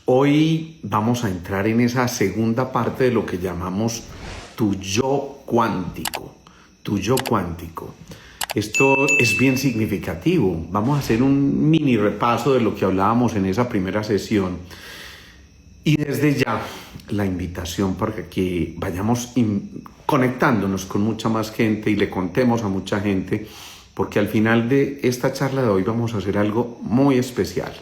Hoy vamos a entrar en esa segunda parte de lo que llamamos tu yo cuántico. Tu yo cuántico. Esto es bien significativo. Vamos a hacer un mini repaso de lo que hablábamos en esa primera sesión. Y desde ya, la invitación para que vayamos conectándonos con mucha más gente y le contemos a mucha gente, porque al final de esta charla de hoy vamos a hacer algo muy especial,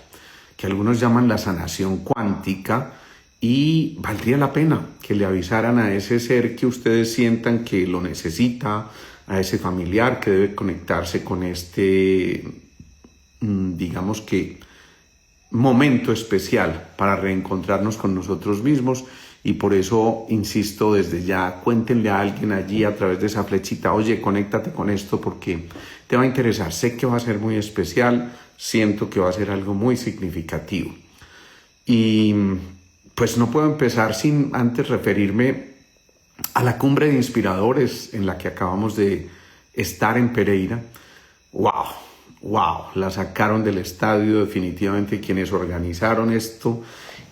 que algunos llaman la sanación cuántica, y valdría la pena que le avisaran a ese ser que ustedes sientan que lo necesita, a ese familiar que debe conectarse con este, digamos que, momento especial para reencontrarnos con nosotros mismos. Y por eso insisto desde ya, cuéntenle a alguien allí a través de esa flechita: oye, conéctate con esto porque te va a interesar. Sé que va a ser muy especial, siento que va a ser algo muy significativo. Y pues no puedo empezar sin antes referirme a la cumbre de inspiradores en la que acabamos de estar en Pereira. ¡Wow! La sacaron del estadio definitivamente quienes organizaron esto,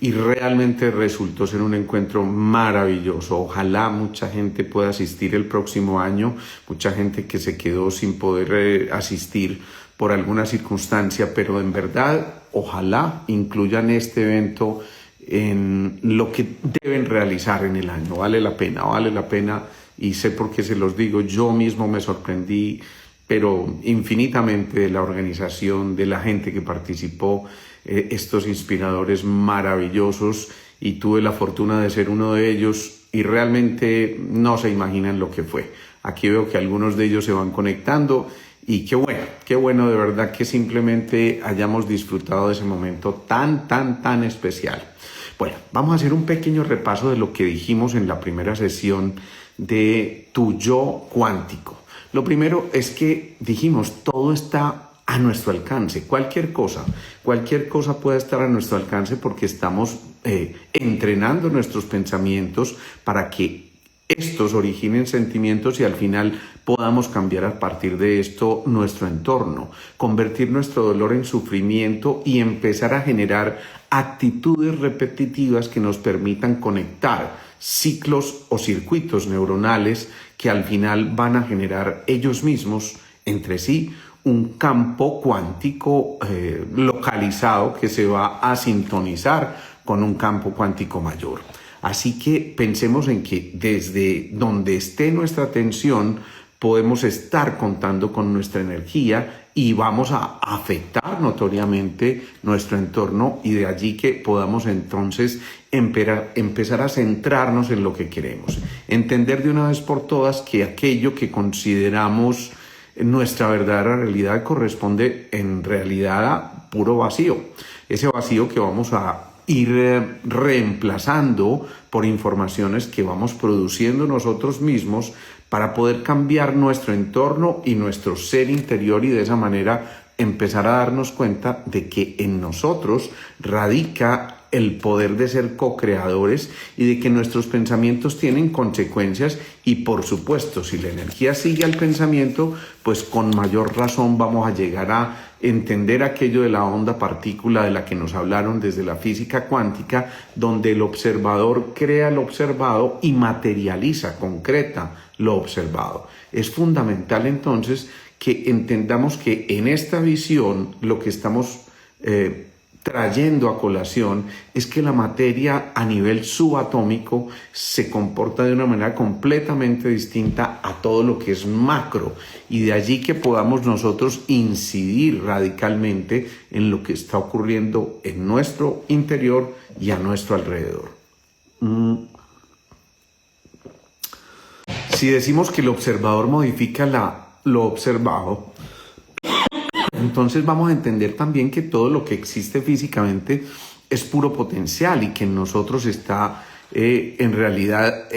y realmente resultó ser un encuentro maravilloso. Ojalá mucha gente pueda asistir el próximo año, mucha gente que se quedó sin poder asistir por alguna circunstancia, pero en verdad ojalá incluyan este evento en lo que deben realizar en el año. Vale la pena, y sé por qué se los digo. Yo mismo me sorprendí, pero infinitamente, de la organización, de la gente que participó, estos inspiradores maravillosos, y tuve la fortuna de ser uno de ellos, y realmente no se imaginan lo que fue. Aquí veo que algunos de ellos se van conectando, y qué bueno de verdad que simplemente hayamos disfrutado de ese momento tan especial. Bueno, vamos a hacer un pequeño repaso de lo que dijimos en la primera sesión de tu yo cuántico. Lo primero es que dijimos, todo está a nuestro alcance. Cualquier cosa puede estar a nuestro alcance, porque estamos entrenando nuestros pensamientos para que estos originen sentimientos y al final podamos cambiar a partir de esto nuestro entorno, convertir nuestro dolor en sufrimiento y empezar a generar actitudes repetitivas que nos permitan conectar ciclos o circuitos neuronales que al final van a generar ellos mismos entre sí un campo cuántico localizado que se va a sintonizar con un campo cuántico mayor. Así que pensemos en que desde donde esté nuestra atención podemos estar contando con nuestra energía y vamos a afectar notoriamente nuestro entorno, y de allí que podamos entonces empezar a centrarnos en lo que queremos. Entender de una vez por todas que aquello que consideramos nuestra verdadera realidad corresponde en realidad a puro vacío. Ese vacío que vamos a ir reemplazando por informaciones que vamos produciendo nosotros mismos para poder cambiar nuestro entorno y nuestro ser interior, y de esa manera empezar a darnos cuenta de que en nosotros radica el poder de ser co-creadores y de que nuestros pensamientos tienen consecuencias. Y por supuesto, si la energía sigue al pensamiento, pues con mayor razón vamos a llegar a entender aquello de la onda partícula de la que nos hablaron desde la física cuántica, donde el observador crea lo observado y materializa, concreta lo observado. Es fundamental entonces que entendamos que en esta visión lo que estamos trayendo a colación es que la materia a nivel subatómico se comporta de una manera completamente distinta a todo lo que es macro, y de allí que podamos nosotros incidir radicalmente en lo que está ocurriendo en nuestro interior y a nuestro alrededor. Si decimos que el observador modifica lo observado, entonces vamos a entender también que todo lo que existe físicamente es puro potencial, y que en nosotros está en realidad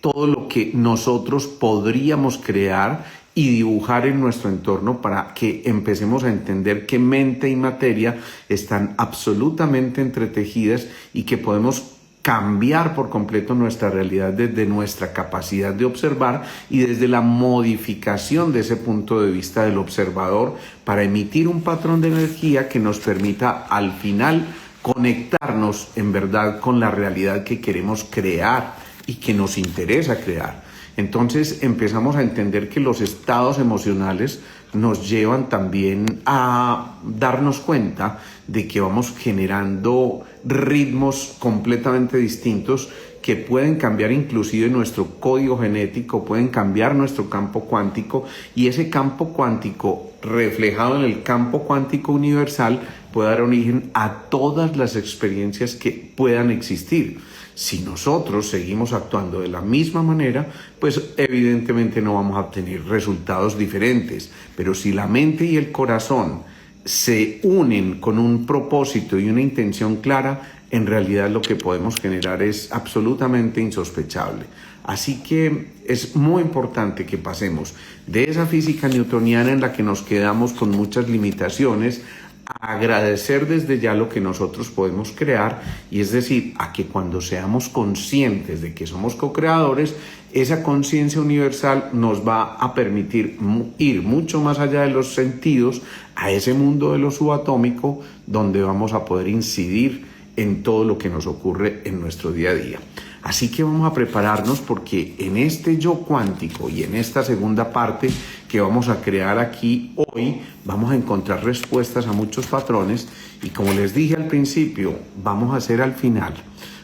todo lo que nosotros podríamos crear y dibujar en nuestro entorno, para que empecemos a entender que mente y materia están absolutamente entretejidas y que podemos cambiar por completo nuestra realidad desde nuestra capacidad de observar y desde la modificación de ese punto de vista del observador para emitir un patrón de energía que nos permita al final conectarnos en verdad con la realidad que queremos crear y que nos interesa crear. Entonces empezamos a entender que los estados emocionales nos llevan también a darnos cuenta de que vamos generando ritmos completamente distintos que pueden cambiar inclusive nuestro código genético, pueden cambiar nuestro campo cuántico, y ese campo cuántico reflejado en el campo cuántico universal puede dar origen a todas las experiencias que puedan existir. Si nosotros seguimos actuando de la misma manera, pues evidentemente no vamos a obtener resultados diferentes. Pero si la mente y el corazón se unen con un propósito y una intención clara, en realidad lo que podemos generar es absolutamente insospechable. Así que es muy importante que pasemos de esa física newtoniana en la que nos quedamos con muchas limitaciones a agradecer desde ya lo que nosotros podemos crear, y es decir, a que cuando seamos conscientes de que somos co-creadores, esa conciencia universal nos va a permitir ir mucho más allá de los sentidos a ese mundo de lo subatómico, donde vamos a poder incidir en todo lo que nos ocurre en nuestro día a día. Así que vamos a prepararnos, porque en este yo cuántico y en esta segunda parte que vamos a crear aquí hoy, vamos a encontrar respuestas a muchos patrones, y como les dije al principio, vamos a hacer al final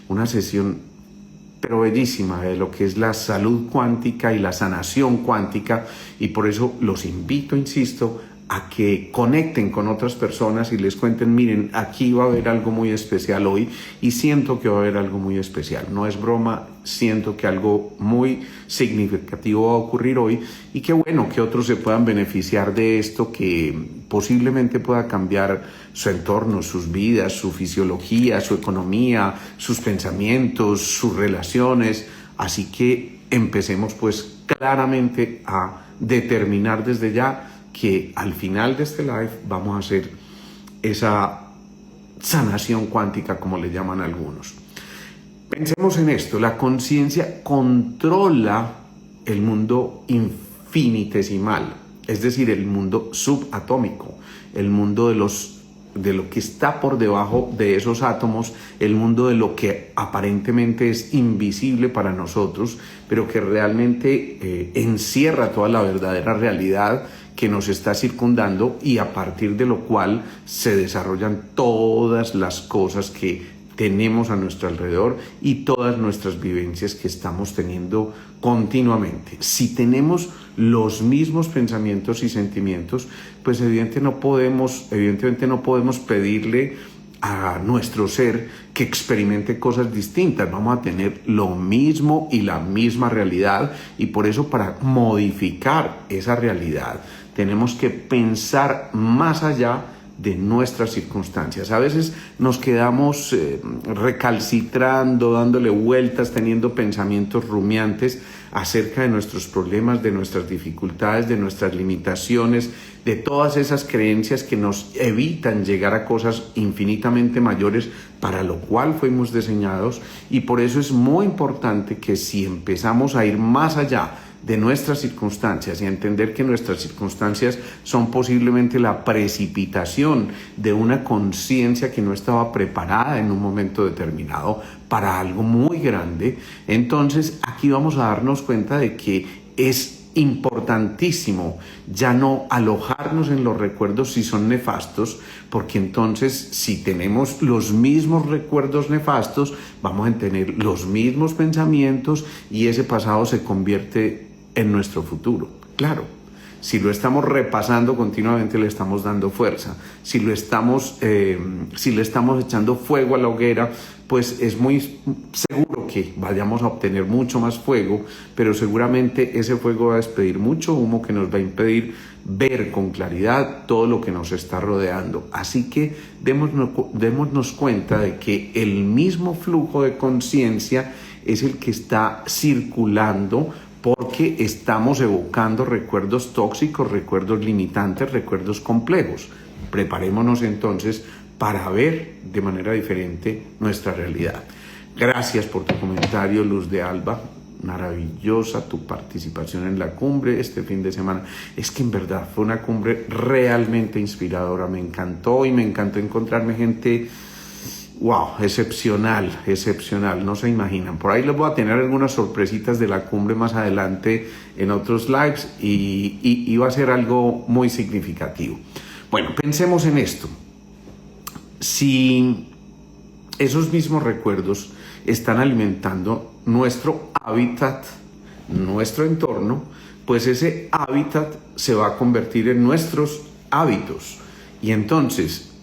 una sesión pero bellísima de lo que es la salud cuántica y la sanación cuántica, y por eso los invito, insisto, a que conecten con otras personas y les cuenten: miren, aquí va a haber algo muy especial hoy, y siento que va a haber algo muy especial. No es broma, siento que algo muy significativo va a ocurrir hoy, y qué bueno que otros se puedan beneficiar de esto, que posiblemente pueda cambiar su entorno, sus vidas, su fisiología, su economía, sus pensamientos, sus relaciones. Así que empecemos pues claramente a determinar desde ya que al final de este live vamos a hacer esa sanación cuántica, como le llaman algunos. Pensemos en esto: la conciencia controla el mundo infinitesimal, es decir, el mundo subatómico, el mundo de lo que está por debajo de esos átomos, el mundo de lo que aparentemente es invisible para nosotros, pero que realmente encierra toda la verdadera realidad que nos está circundando, y a partir de lo cual se desarrollan todas las cosas que tenemos a nuestro alrededor y todas nuestras vivencias que estamos teniendo continuamente. Si tenemos los mismos pensamientos y sentimientos, pues evidentemente no podemos pedirle a nuestro ser que experimente cosas distintas. Vamos a tener lo mismo y la misma realidad, y por eso, para modificar esa realidad, tenemos que pensar más allá de nuestras circunstancias. A veces nos quedamos recalcitrando, dándole vueltas, teniendo pensamientos rumiantes acerca de nuestros problemas, de nuestras dificultades, de nuestras limitaciones, de todas esas creencias que nos evitan llegar a cosas infinitamente mayores para lo cual fuimos diseñados. Y por eso es muy importante que, si empezamos a ir más allá de nuestras circunstancias y a entender que nuestras circunstancias son posiblemente la precipitación de una conciencia que no estaba preparada en un momento determinado para algo muy grande, entonces aquí vamos a darnos cuenta de que es importantísimo ya no alojarnos en los recuerdos si son nefastos, porque entonces, si tenemos los mismos recuerdos nefastos, vamos a tener los mismos pensamientos, y ese pasado se convierte en nuestro futuro. Claro, si lo estamos repasando continuamente, le estamos dando fuerza. Si le estamos echando fuego a la hoguera, pues es muy seguro que vayamos a obtener mucho más fuego, pero seguramente ese fuego va a despedir mucho humo que nos va a impedir ver con claridad todo lo que nos está rodeando. Así que démonos cuenta de que el mismo flujo de conciencia es el que está circulando, porque estamos evocando recuerdos tóxicos, recuerdos limitantes, recuerdos complejos. Preparémonos entonces para ver de manera diferente nuestra realidad. Gracias por tu comentario, Luz de Alba. Maravillosa tu participación en la cumbre este fin de semana. Es que en verdad fue una cumbre realmente inspiradora. Me encantó, y me encantó encontrarme gente wow, excepcional, excepcional, no se imaginan. Por ahí les voy a tener algunas sorpresitas de la cumbre más adelante en otros lives y va a ser algo muy significativo. Bueno, pensemos en esto. Si esos mismos recuerdos están alimentando nuestro hábitat, nuestro entorno, pues ese hábitat se va a convertir en nuestros hábitos. Y entonces,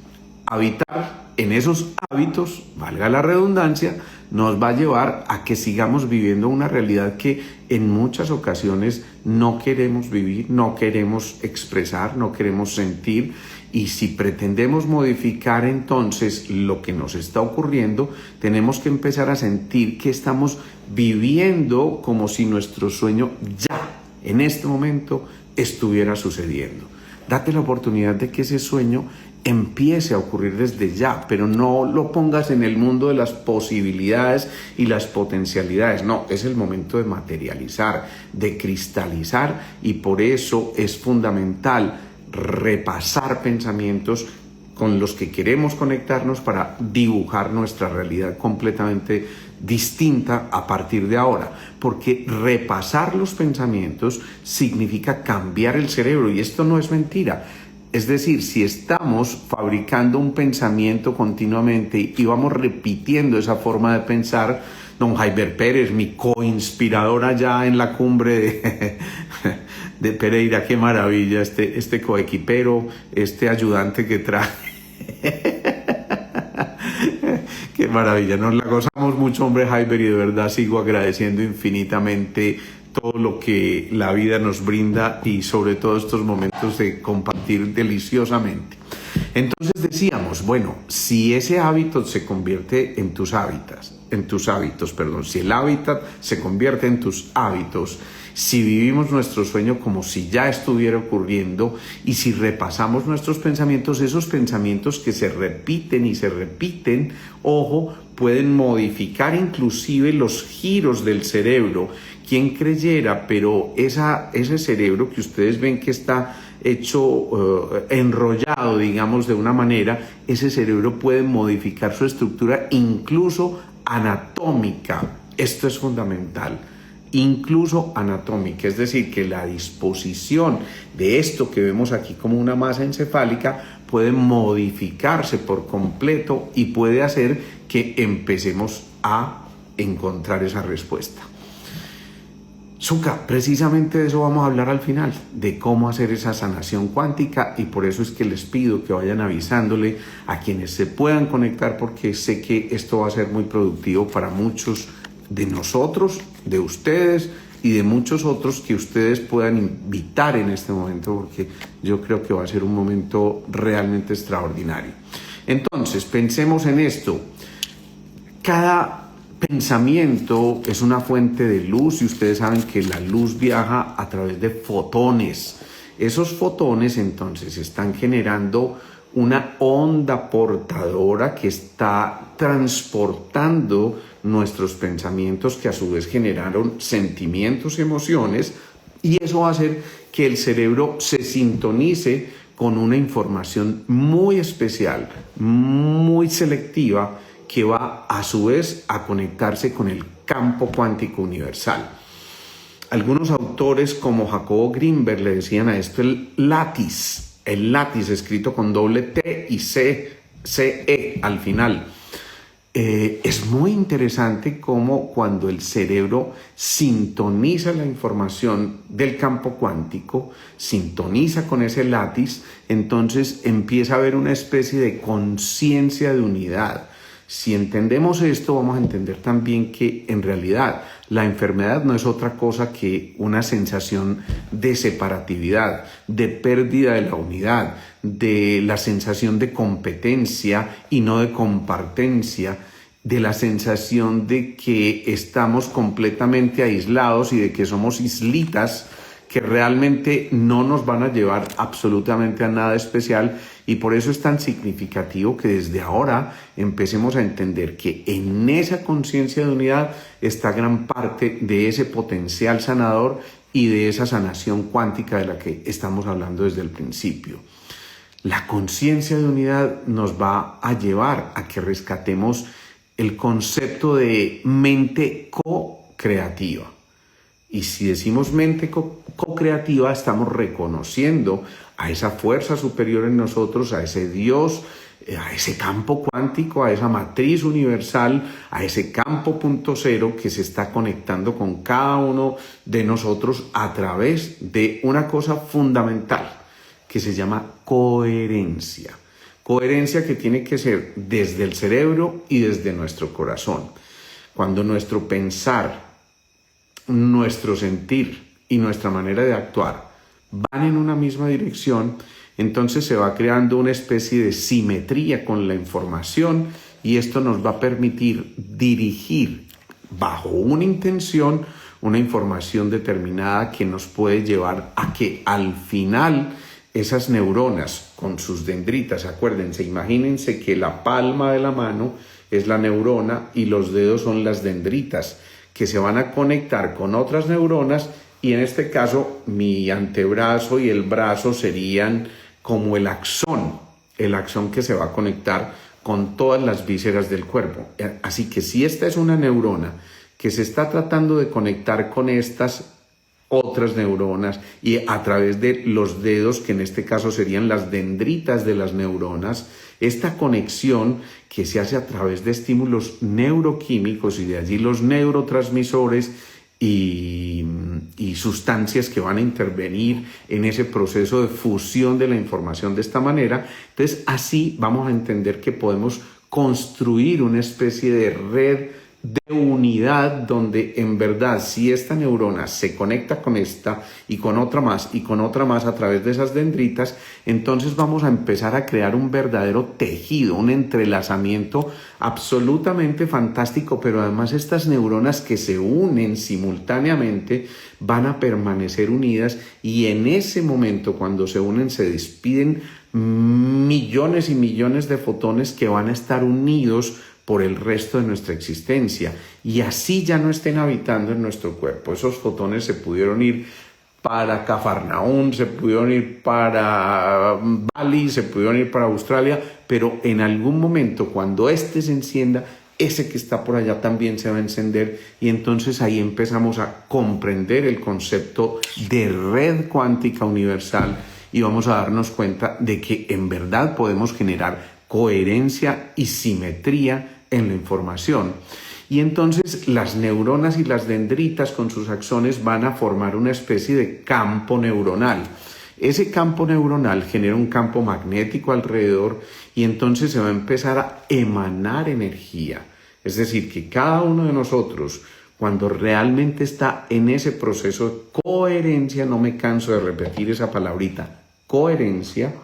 habitar en esos hábitos, valga la redundancia, nos va a llevar a que sigamos viviendo una realidad que en muchas ocasiones no queremos vivir, no queremos expresar, no queremos sentir. Y si pretendemos modificar entonces lo que nos está ocurriendo, tenemos que empezar a sentir que estamos viviendo como si nuestro sueño ya, en este momento, estuviera sucediendo. Date la oportunidad de que ese sueño empiece a ocurrir desde ya, pero no lo pongas en el mundo de las posibilidades y las potencialidades. No, es el momento de materializar, de cristalizar, y por eso es fundamental repasar pensamientos con los que queremos conectarnos para dibujar nuestra realidad completamente distinta a partir de ahora, porque repasar los pensamientos significa cambiar el cerebro, y esto no es mentira. Es decir, si estamos fabricando un pensamiento continuamente y vamos repitiendo esa forma de pensar, don Jaiber Pérez, mi co-inspirador allá en la cumbre de Pereira, qué maravilla, este coequipero, este ayudante que trae. Qué maravilla, nos la gozamos mucho, hombre Jaiber, y de verdad sigo agradeciendo infinitamente todo lo que la vida nos brinda y sobre todo estos momentos de compartir deliciosamente. Entonces decíamos, bueno, si ese hábito se convierte en tus hábitos, si el hábitat se convierte en tus hábitos, si vivimos nuestro sueño como si ya estuviera ocurriendo, y si repasamos nuestros pensamientos, esos pensamientos que se repiten y se repiten, ojo, pueden modificar inclusive los giros del cerebro. ¿Quién creyera? Pero ese cerebro que ustedes ven que está hecho, enrollado, digamos, de una manera, ese cerebro puede modificar su estructura incluso anatómica. Esto es fundamental. Incluso anatómica, es decir, que la disposición de esto que vemos aquí como una masa encefálica puede modificarse por completo y puede hacer que empecemos a encontrar esa respuesta. Zuka, precisamente de eso vamos a hablar al final, de cómo hacer esa sanación cuántica, y por eso es que les pido que vayan avisándole a quienes se puedan conectar, porque sé que esto va a ser muy productivo para muchos de nosotros, de ustedes y de muchos otros que ustedes puedan invitar en este momento, porque yo creo que va a ser un momento realmente extraordinario. Entonces, pensemos en esto. Cada pensamiento es una fuente de luz, y ustedes saben que la luz viaja a través de fotones. Esos fotones entonces están generando una onda portadora que está transportando nuestros pensamientos, que a su vez generaron sentimientos y emociones, y eso va a hacer que el cerebro se sintonice con una información muy especial, muy selectiva, que va a su vez a conectarse con el campo cuántico universal. Algunos autores como Jacobo Greenberg le decían a esto el látiz escrito con doble T y CE al final. Es muy interesante cómo cuando el cerebro sintoniza la información del campo cuántico, sintoniza con ese látiz, entonces empieza a haber una especie de conciencia de unidad. Si entendemos esto, vamos a entender también que en realidad la enfermedad no es otra cosa que una sensación de separatividad, de pérdida de la unidad, de la sensación de competencia y no de compartencia, de la sensación de que estamos completamente aislados y de que somos islitas que realmente no nos van a llevar absolutamente a nada especial. Y por eso es tan significativo que desde ahora empecemos a entender que en esa conciencia de unidad está gran parte de ese potencial sanador y de esa sanación cuántica de la que estamos hablando desde el principio. La conciencia de unidad nos va a llevar a que rescatemos el concepto de mente co-creativa. Y si decimos mente co-creativa, estamos reconociendo a esa fuerza superior en nosotros, a ese Dios, a ese campo cuántico, a esa matriz universal, a ese campo punto cero que se está conectando con cada uno de nosotros a través de una cosa fundamental que se llama coherencia. Coherencia que tiene que ser desde el cerebro y desde nuestro corazón. Cuando nuestro pensar, nuestro sentir y nuestra manera de actuar van en una misma dirección, entonces se va creando una especie de simetría con la información y esto nos va a permitir dirigir bajo una intención una información determinada que nos puede llevar a que al final esas neuronas con sus dendritas, acuérdense, imagínense que la palma de la mano es la neurona y los dedos son las dendritas que se van a conectar con otras neuronas y en este caso mi antebrazo y el brazo serían como el axón que se va a conectar con todas las vísceras del cuerpo. Así que si esta es una neurona que se está tratando de conectar con estas otras neuronas y a través de los dedos, que en este caso serían las dendritas de las neuronas, esta conexión que se hace a través de estímulos neuroquímicos y de allí los neurotransmisores y sustancias que van a intervenir en ese proceso de fusión de la información de esta manera. Entonces así vamos a entender que podemos construir una especie de red de unidad donde en verdad si esta neurona se conecta con esta y con otra más y con otra más a través de esas dendritas, entonces vamos a empezar a crear un verdadero tejido, un entrelazamiento absolutamente fantástico, pero además estas neuronas que se unen simultáneamente van a permanecer unidas y en ese momento cuando se unen se despiden millones y millones de fotones que van a estar unidos por el resto de nuestra existencia y así ya no estén habitando en nuestro cuerpo. Esos fotones se pudieron ir para Cafarnaún, se pudieron ir para Bali, se pudieron ir para Australia, pero en algún momento cuando este se encienda, ese que está por allá también se va a encender y entonces ahí empezamos a comprender el concepto de red cuántica universal y vamos a darnos cuenta de que en verdad podemos generar coherencia y simetría en la información. Y entonces las neuronas y las dendritas con sus axones van a formar una especie de campo neuronal. Ese campo neuronal genera un campo magnético alrededor y entonces se va a empezar a emanar energía. Es decir, que cada uno de nosotros, cuando realmente está en ese proceso de coherencia, no me canso de repetir esa palabrita, coherencia,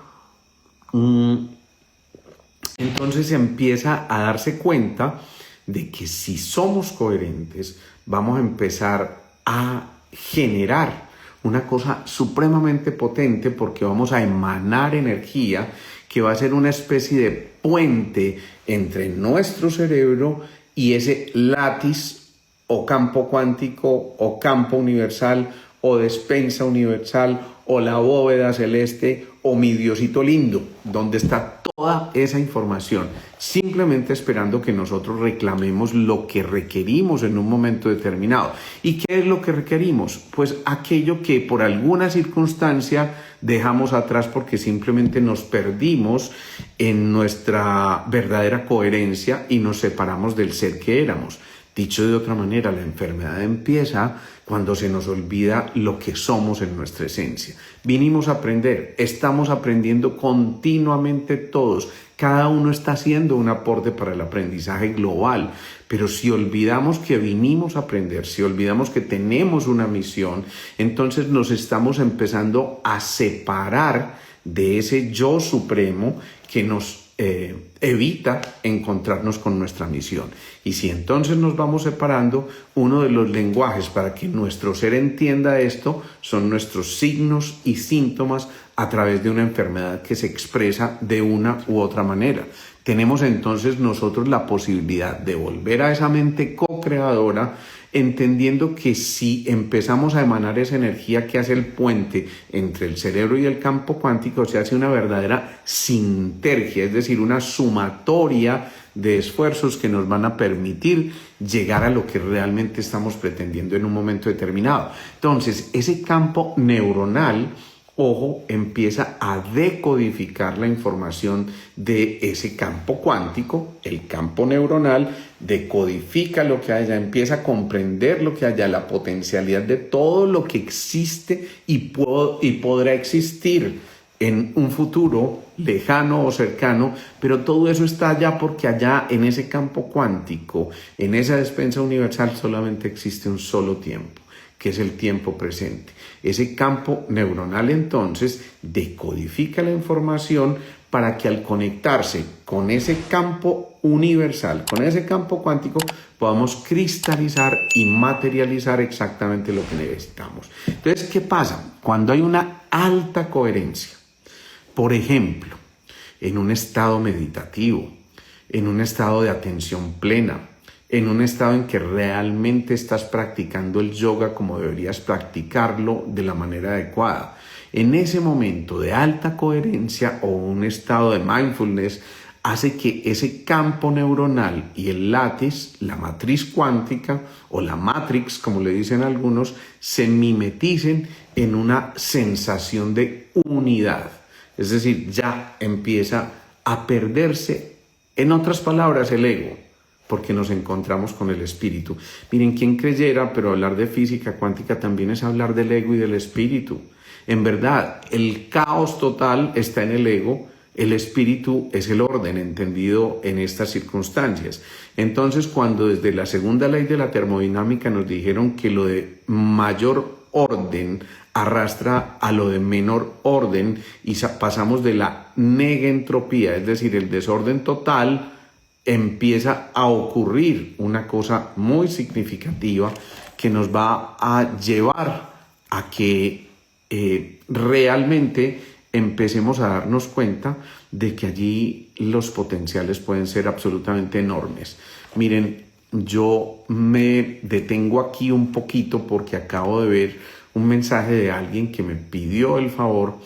entonces empieza a darse cuenta de que si somos coherentes, vamos a empezar a generar una cosa supremamente potente porque vamos a emanar energía que va a ser una especie de puente entre nuestro cerebro y ese látiz o campo cuántico o campo universal o despensa universal o la bóveda celeste o mi Diosito lindo, donde está toda esa información, simplemente esperando que nosotros reclamemos lo que requerimos en un momento determinado. ¿Y qué es lo que requerimos? Pues aquello que por alguna circunstancia dejamos atrás porque simplemente nos perdimos en nuestra verdadera coherencia y nos separamos del ser que éramos. Dicho de otra manera, la enfermedad empieza cuando se nos olvida lo que somos en nuestra esencia. Vinimos a aprender, estamos aprendiendo continuamente todos. Cada uno está haciendo un aporte para el aprendizaje global. Pero si olvidamos que vinimos a aprender, si olvidamos que tenemos una misión, entonces nos estamos empezando a separar de ese yo supremo que nos evita encontrarnos con nuestra misión. Y si entonces nos vamos separando, uno de los lenguajes para que nuestro ser entienda esto son nuestros signos y síntomas a través de una enfermedad que se expresa de una u otra manera. tenemos entonces nosotros la posibilidad de volver a esa mente co-creadora, entendiendo que si empezamos a emanar esa energía que hace el puente entre el cerebro y el campo cuántico, se hace una verdadera sinergia, es decir, una sumatoria de esfuerzos que nos van a permitir llegar a lo que realmente estamos pretendiendo en un momento determinado. Entonces, ese campo neuronal, ojo, empieza a decodificar la información de ese campo cuántico, el campo neuronal, decodifica lo que haya, empieza a comprender lo que haya, la potencialidad de todo lo que existe y podrá existir en un futuro lejano o cercano, pero todo eso está allá porque allá en ese campo cuántico, en esa despensa universal, solamente existe un solo tiempo, que es el tiempo presente. Ese campo neuronal entonces decodifica la información para que al conectarse con ese campo universal, con ese campo cuántico, podamos cristalizar y materializar exactamente lo que necesitamos. Entonces, ¿qué pasa? Cuando hay una alta coherencia, por ejemplo, en un estado meditativo, en un estado de atención plena, en un estado en que realmente estás practicando el yoga como deberías practicarlo de la manera adecuada. En ese momento de alta coherencia o un estado de mindfulness hace que ese campo neuronal y el látiz, la matriz cuántica o la matrix, como le dicen algunos, se mimeticen en una sensación de unidad. Es decir, ya empieza a perderse, en otras palabras, el ego, porque nos encontramos con el espíritu. Miren, quien creyera, pero hablar de física cuántica también es hablar del ego y del espíritu. En verdad, el caos total está en el ego, el espíritu es el orden entendido en estas circunstancias. Entonces, cuando desde la segunda ley de la termodinámica nos dijeron que lo de mayor orden arrastra a lo de menor orden y pasamos de la negentropía, es decir, el desorden total, empieza a ocurrir una cosa muy significativa que nos va a llevar a que realmente empecemos a darnos cuenta de que allí los potenciales pueden ser absolutamente enormes. Miren, yo me detengo aquí un poquito porque acabo de ver un mensaje de alguien que me pidió el favor.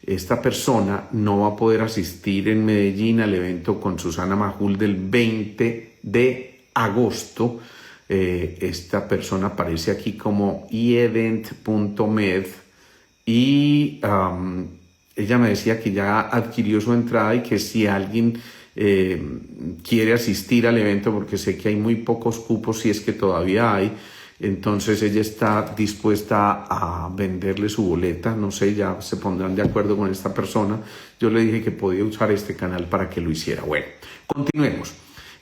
Esta persona no va a poder asistir en Medellín al evento con Susana Majul del 20 de agosto. Esta persona aparece aquí como ievent.med y ella me decía que ya adquirió su entrada y que si alguien quiere asistir al evento, porque sé que hay muy pocos cupos, si es que todavía hay, entonces ella está dispuesta a venderle su boleta. No sé, ya se pondrán de acuerdo con esta persona. Yo le dije que podía usar este canal para que lo hiciera. Bueno, continuemos.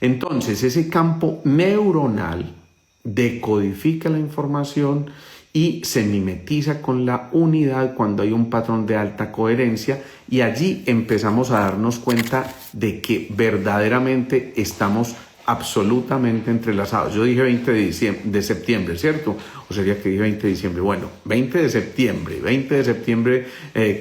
Entonces, ese campo neuronal decodifica la información y se mimetiza con la unidad cuando hay un patrón de alta coherencia, y allí empezamos a darnos cuenta de que verdaderamente estamos absolutamente entrelazados. Yo dije 20 de septiembre, ¿cierto? O sería que dije 20 de diciembre. Bueno, 20 de septiembre,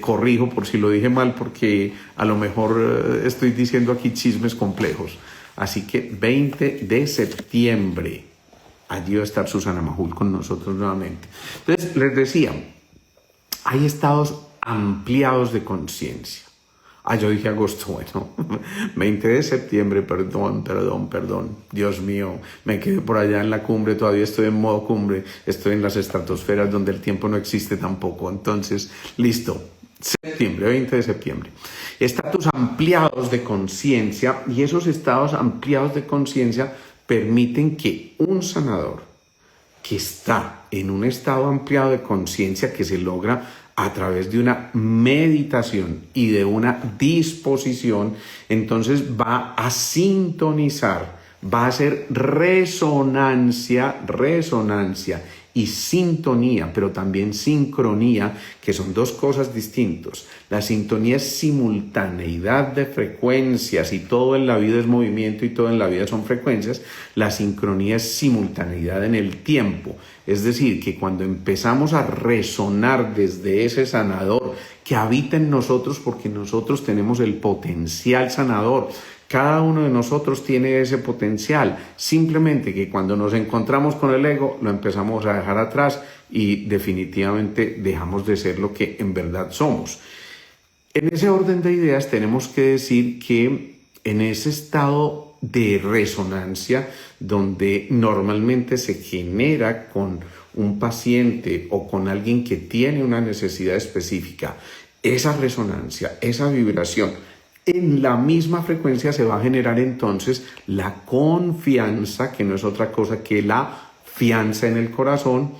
corrijo por si lo dije mal, porque a lo mejor estoy diciendo aquí chismes complejos. Así que 20 de septiembre, allí va a estar Susana Majul con nosotros nuevamente. Entonces, les decía, hay estados ampliados de conciencia. Yo dije agosto, bueno, 20 de septiembre, perdón. Dios mío, me quedé por allá en la cumbre, todavía estoy en modo cumbre, estoy en las estratosferas donde el tiempo no existe tampoco. Entonces, listo, septiembre, 20 de septiembre. Estatus ampliados de conciencia, y esos estados ampliados de conciencia permiten que un sanador que está en un estado ampliado de conciencia, que se logra a través de una meditación y de una disposición, entonces va a sintonizar, va a hacer resonancia y sintonía, pero también sincronía, que son dos cosas distintas. La sintonía es simultaneidad de frecuencias, y todo en la vida es movimiento y todo en la vida son frecuencias. La sincronía es simultaneidad en el tiempo. Es decir, que cuando empezamos a resonar desde ese sanador que habita en nosotros, porque nosotros tenemos el potencial sanador, Cada uno de nosotros tiene ese potencial, simplemente que cuando nos encontramos con el ego lo empezamos a dejar atrás y definitivamente dejamos de ser lo que en verdad somos. En ese orden de ideas tenemos que decir que en ese estado de resonancia donde normalmente se genera con un paciente o con alguien que tiene una necesidad específica, esa resonancia, esa vibración, en la misma frecuencia se va a generar entonces la confianza, que no es otra cosa que la fianza en el corazón,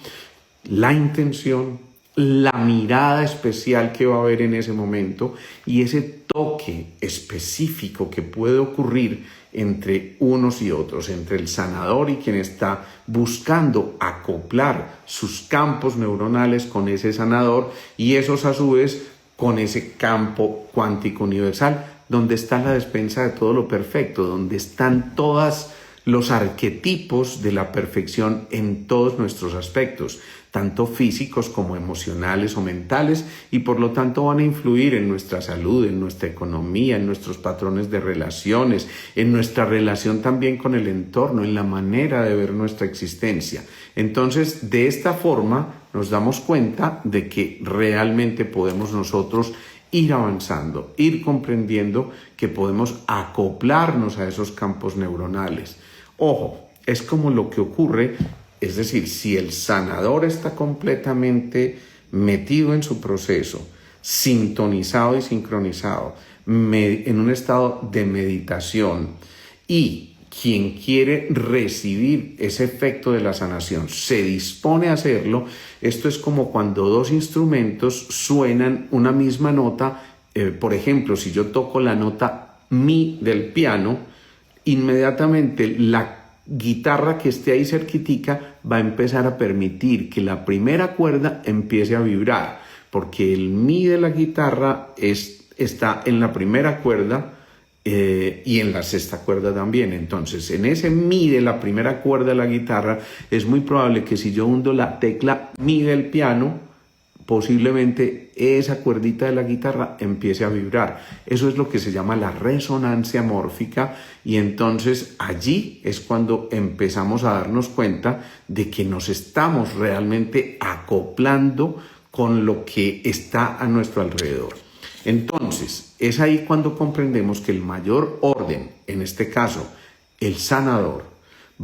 la intención, la mirada especial que va a haber en ese momento y ese toque específico que puede ocurrir entre unos y otros, entre el sanador y quien está buscando acoplar sus campos neuronales con ese sanador y esos a su vez con ese campo cuántico universal, donde está la despensa de todo lo perfecto, donde están todos los arquetipos de la perfección en todos nuestros aspectos, tanto físicos como emocionales o mentales, y por lo tanto van a influir en nuestra salud, en nuestra economía, en nuestros patrones de relaciones, en nuestra relación también con el entorno, en la manera de ver nuestra existencia. Entonces, de esta forma nos damos cuenta de que realmente podemos nosotros ir avanzando, ir comprendiendo que podemos acoplarnos a esos campos neuronales. Ojo, es como lo que ocurre, es decir, si el sanador está completamente metido en su proceso, sintonizado y sincronizado, en un estado de meditación, y quien quiere recibir ese efecto de la sanación se dispone a hacerlo, esto es como cuando dos instrumentos suenan una misma nota. Por ejemplo, si yo toco la nota mi del piano, inmediatamente la guitarra que esté ahí cerquitica va a empezar a permitir que la primera cuerda empiece a vibrar, porque el mi de la guitarra está en la primera cuerda y en la sexta cuerda también. Entonces, en ese mi de la primera cuerda de la guitarra, es muy probable que si yo hundo la tecla mi del piano, posiblemente esa cuerdita de la guitarra empiece a vibrar. Eso es lo que se llama la resonancia mórfica, y entonces allí es cuando empezamos a darnos cuenta de que nos estamos realmente acoplando con lo que está a nuestro alrededor. Entonces, es ahí cuando comprendemos que el mayor orden, en este caso, el sanador,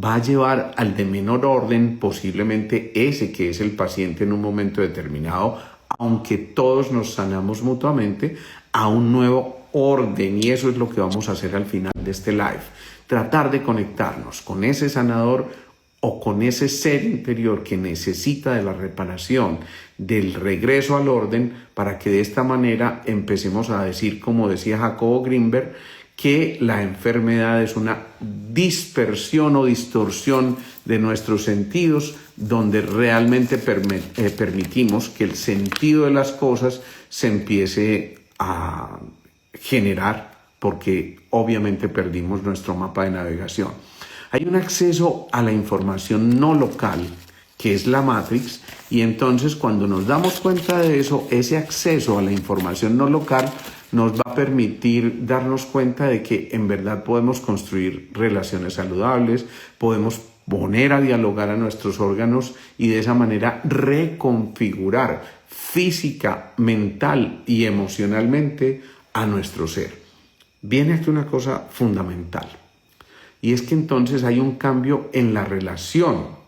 va a llevar al de menor orden, posiblemente ese que es el paciente en un momento determinado, aunque todos nos sanamos mutuamente, a un nuevo orden. Y eso es lo que vamos a hacer al final de este live. Tratar de conectarnos con ese sanador o con ese ser interior que necesita de la reparación, del regreso al orden, para que de esta manera empecemos a decir, como decía Jacobo Greenberg, que la enfermedad es una dispersión o distorsión de nuestros sentidos, donde realmente permitimos que el sentido de las cosas se empiece a generar, porque obviamente perdimos nuestro mapa de navegación. Hay un acceso a la información no local, que es la Matrix, y entonces cuando nos damos cuenta de eso, ese acceso a la información no local nos va a permitir darnos cuenta de que en verdad podemos construir relaciones saludables, podemos poner a dialogar a nuestros órganos y de esa manera reconfigurar física, mental y emocionalmente a nuestro ser. Viene aquí una cosa fundamental, y es que entonces hay un cambio en la relación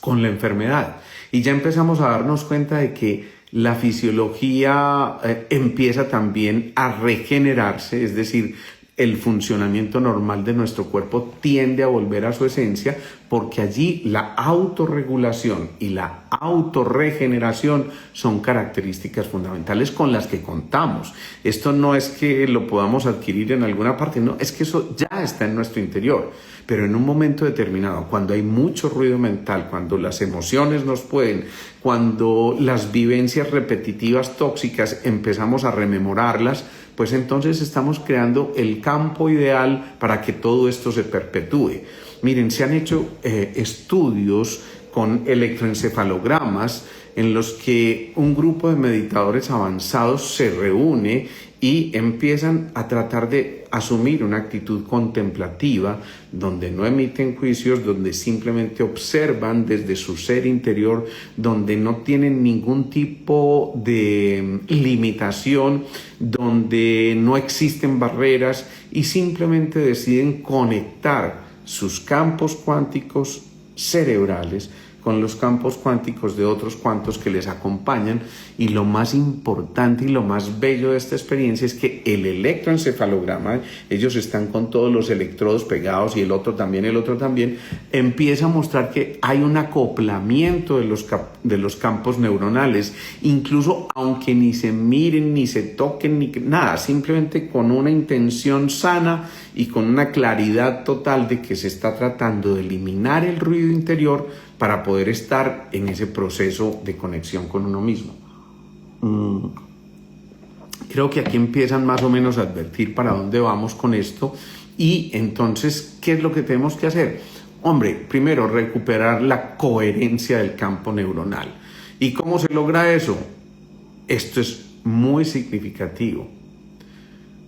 con la enfermedad, y ya empezamos a darnos cuenta de que la fisiología empieza también a regenerarse, es decir, el funcionamiento normal de nuestro cuerpo tiende a volver a su esencia, porque allí la autorregulación y la autorregeneración son características fundamentales con las que contamos. Esto no es que lo podamos adquirir en alguna parte, no, es que eso ya está en nuestro interior. Pero en un momento determinado, cuando hay mucho ruido mental, cuando las emociones nos pueden, cuando las vivencias repetitivas tóxicas empezamos a rememorarlas, pues entonces estamos creando el campo ideal para que todo esto se perpetúe. Miren, se han hecho estudios con electroencefalogramas en los que un grupo de meditadores avanzados se reúne y empiezan a tratar de asumir una actitud contemplativa, donde no emiten juicios, donde simplemente observan desde su ser interior, donde no tienen ningún tipo de limitación, donde no existen barreras y simplemente deciden conectar sus campos cuánticos cerebrales con los campos cuánticos de otros cuantos que les acompañan. Y lo más importante y lo más bello de esta experiencia es que el electroencefalograma, ellos están con todos los electrodos pegados y el otro también, empieza a mostrar que hay un acoplamiento de los campos neuronales, incluso aunque ni se miren, ni se toquen, ni nada, simplemente con una intención sana y con una claridad total de que se está tratando de eliminar el ruido interior para poder estar en ese proceso de conexión con uno mismo. Creo que aquí empiezan más o menos a advertir para dónde vamos con esto. Y entonces, ¿qué es lo que tenemos que hacer? Hombre, primero, recuperar la coherencia del campo neuronal. ¿Y cómo se logra eso? Esto es muy significativo.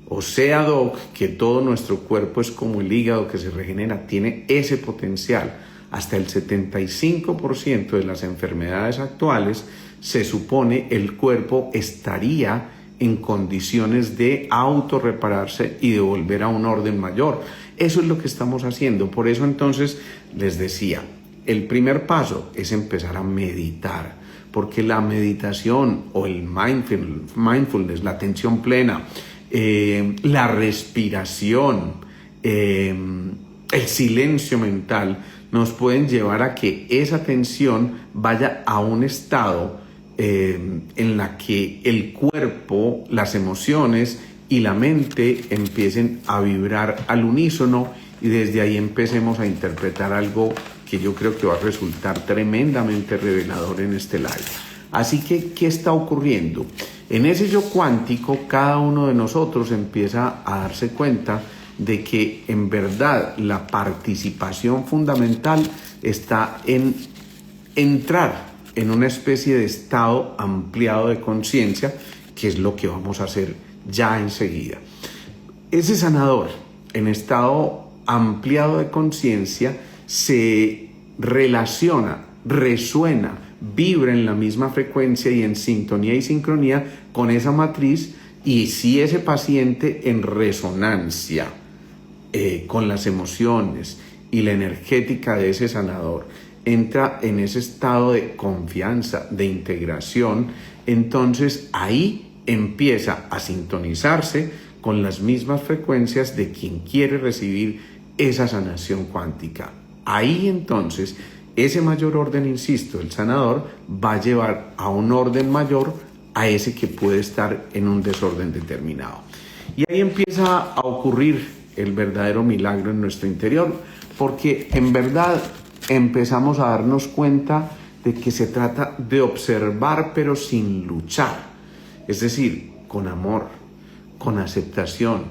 O sea, Doc, que todo nuestro cuerpo es como el hígado que se regenera, tiene ese potencial. Hasta el 75% de las enfermedades actuales, se supone el cuerpo estaría en condiciones de autorrepararse y de volver a un orden mayor. Eso es lo que estamos haciendo. Por eso entonces les decía, el primer paso es empezar a meditar, porque la meditación o el mindfulness, la atención plena, la respiración, el silencio mental, nos pueden llevar a que esa atención vaya a un estado en la que el cuerpo, las emociones y la mente empiecen a vibrar al unísono, y desde ahí empecemos a interpretar algo que yo creo que va a resultar tremendamente revelador en este live. Así que, ¿qué está ocurriendo? En ese yo cuántico, cada uno de nosotros empieza a darse cuenta de que en verdad la participación fundamental está en entrar en una especie de estado ampliado de conciencia, que es lo que vamos a hacer ya enseguida. Ese sanador en estado ampliado de conciencia se relaciona, resuena, vibra en la misma frecuencia y en sintonía y sincronía con esa matriz, y si ese paciente en resonancia con las emociones y la energética de ese sanador entra en ese estado de confianza, de integración, entonces ahí empieza a sintonizarse con las mismas frecuencias de quien quiere recibir esa sanación cuántica. Ahí entonces ese mayor orden, insisto, el sanador va a llevar a un orden mayor a ese que puede estar en un desorden determinado. Y ahí empieza a ocurrir el verdadero milagro en nuestro interior, porque en verdad empezamos a darnos cuenta de que se trata de observar pero sin luchar, es decir, con amor, con aceptación,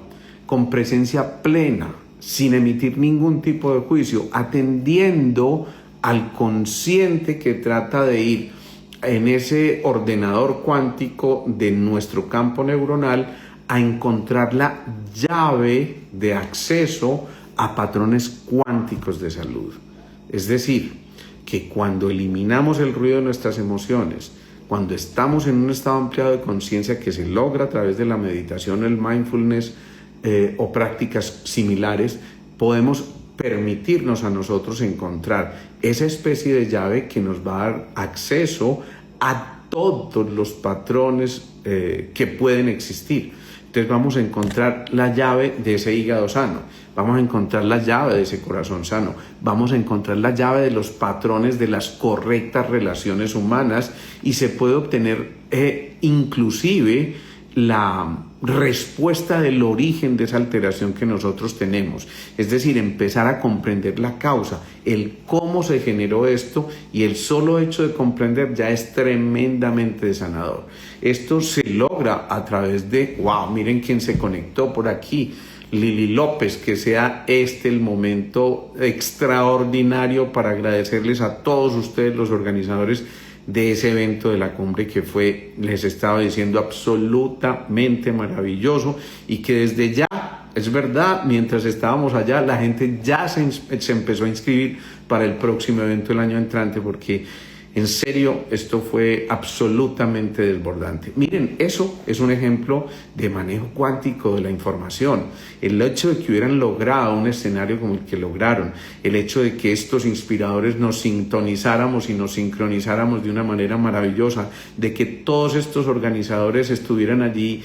con presencia plena, sin emitir ningún tipo de juicio, atendiendo al consciente que trata de ir en ese ordenador cuántico de nuestro campo neuronal a encontrar la llave de acceso a patrones cuánticos de salud. Es decir, que cuando eliminamos el ruido de nuestras emociones, cuando estamos en un estado ampliado de conciencia que se logra a través de la meditación, el mindfulness o prácticas similares, podemos permitirnos a nosotros encontrar esa especie de llave que nos va a dar acceso a todos los patrones que pueden existir. Entonces vamos a encontrar la llave de ese hígado sano, vamos a encontrar la llave de ese corazón sano, vamos a encontrar la llave de los patrones de las correctas relaciones humanas, y se puede obtener inclusive la respuesta del origen de esa alteración que nosotros tenemos. Es decir, empezar a comprender la causa, el cómo se generó esto, y el solo hecho de comprender ya es tremendamente sanador. Esto se logra a través de, wow, miren quién se conectó por aquí, Lili López, que sea este el momento extraordinario para agradecerles a todos ustedes, los organizadores de ese evento de la cumbre, que fue, les estaba diciendo, absolutamente maravilloso, y que desde ya es verdad, mientras estábamos allá, la gente ya se empezó a inscribir para el próximo evento el año entrante, porque en serio, esto fue absolutamente desbordante. Miren, eso es un ejemplo de manejo cuántico de la información. El hecho de que hubieran logrado un escenario como el que lograron, el hecho de que estos inspiradores nos sintonizáramos y nos sincronizáramos de una manera maravillosa, de que todos estos organizadores estuvieran allí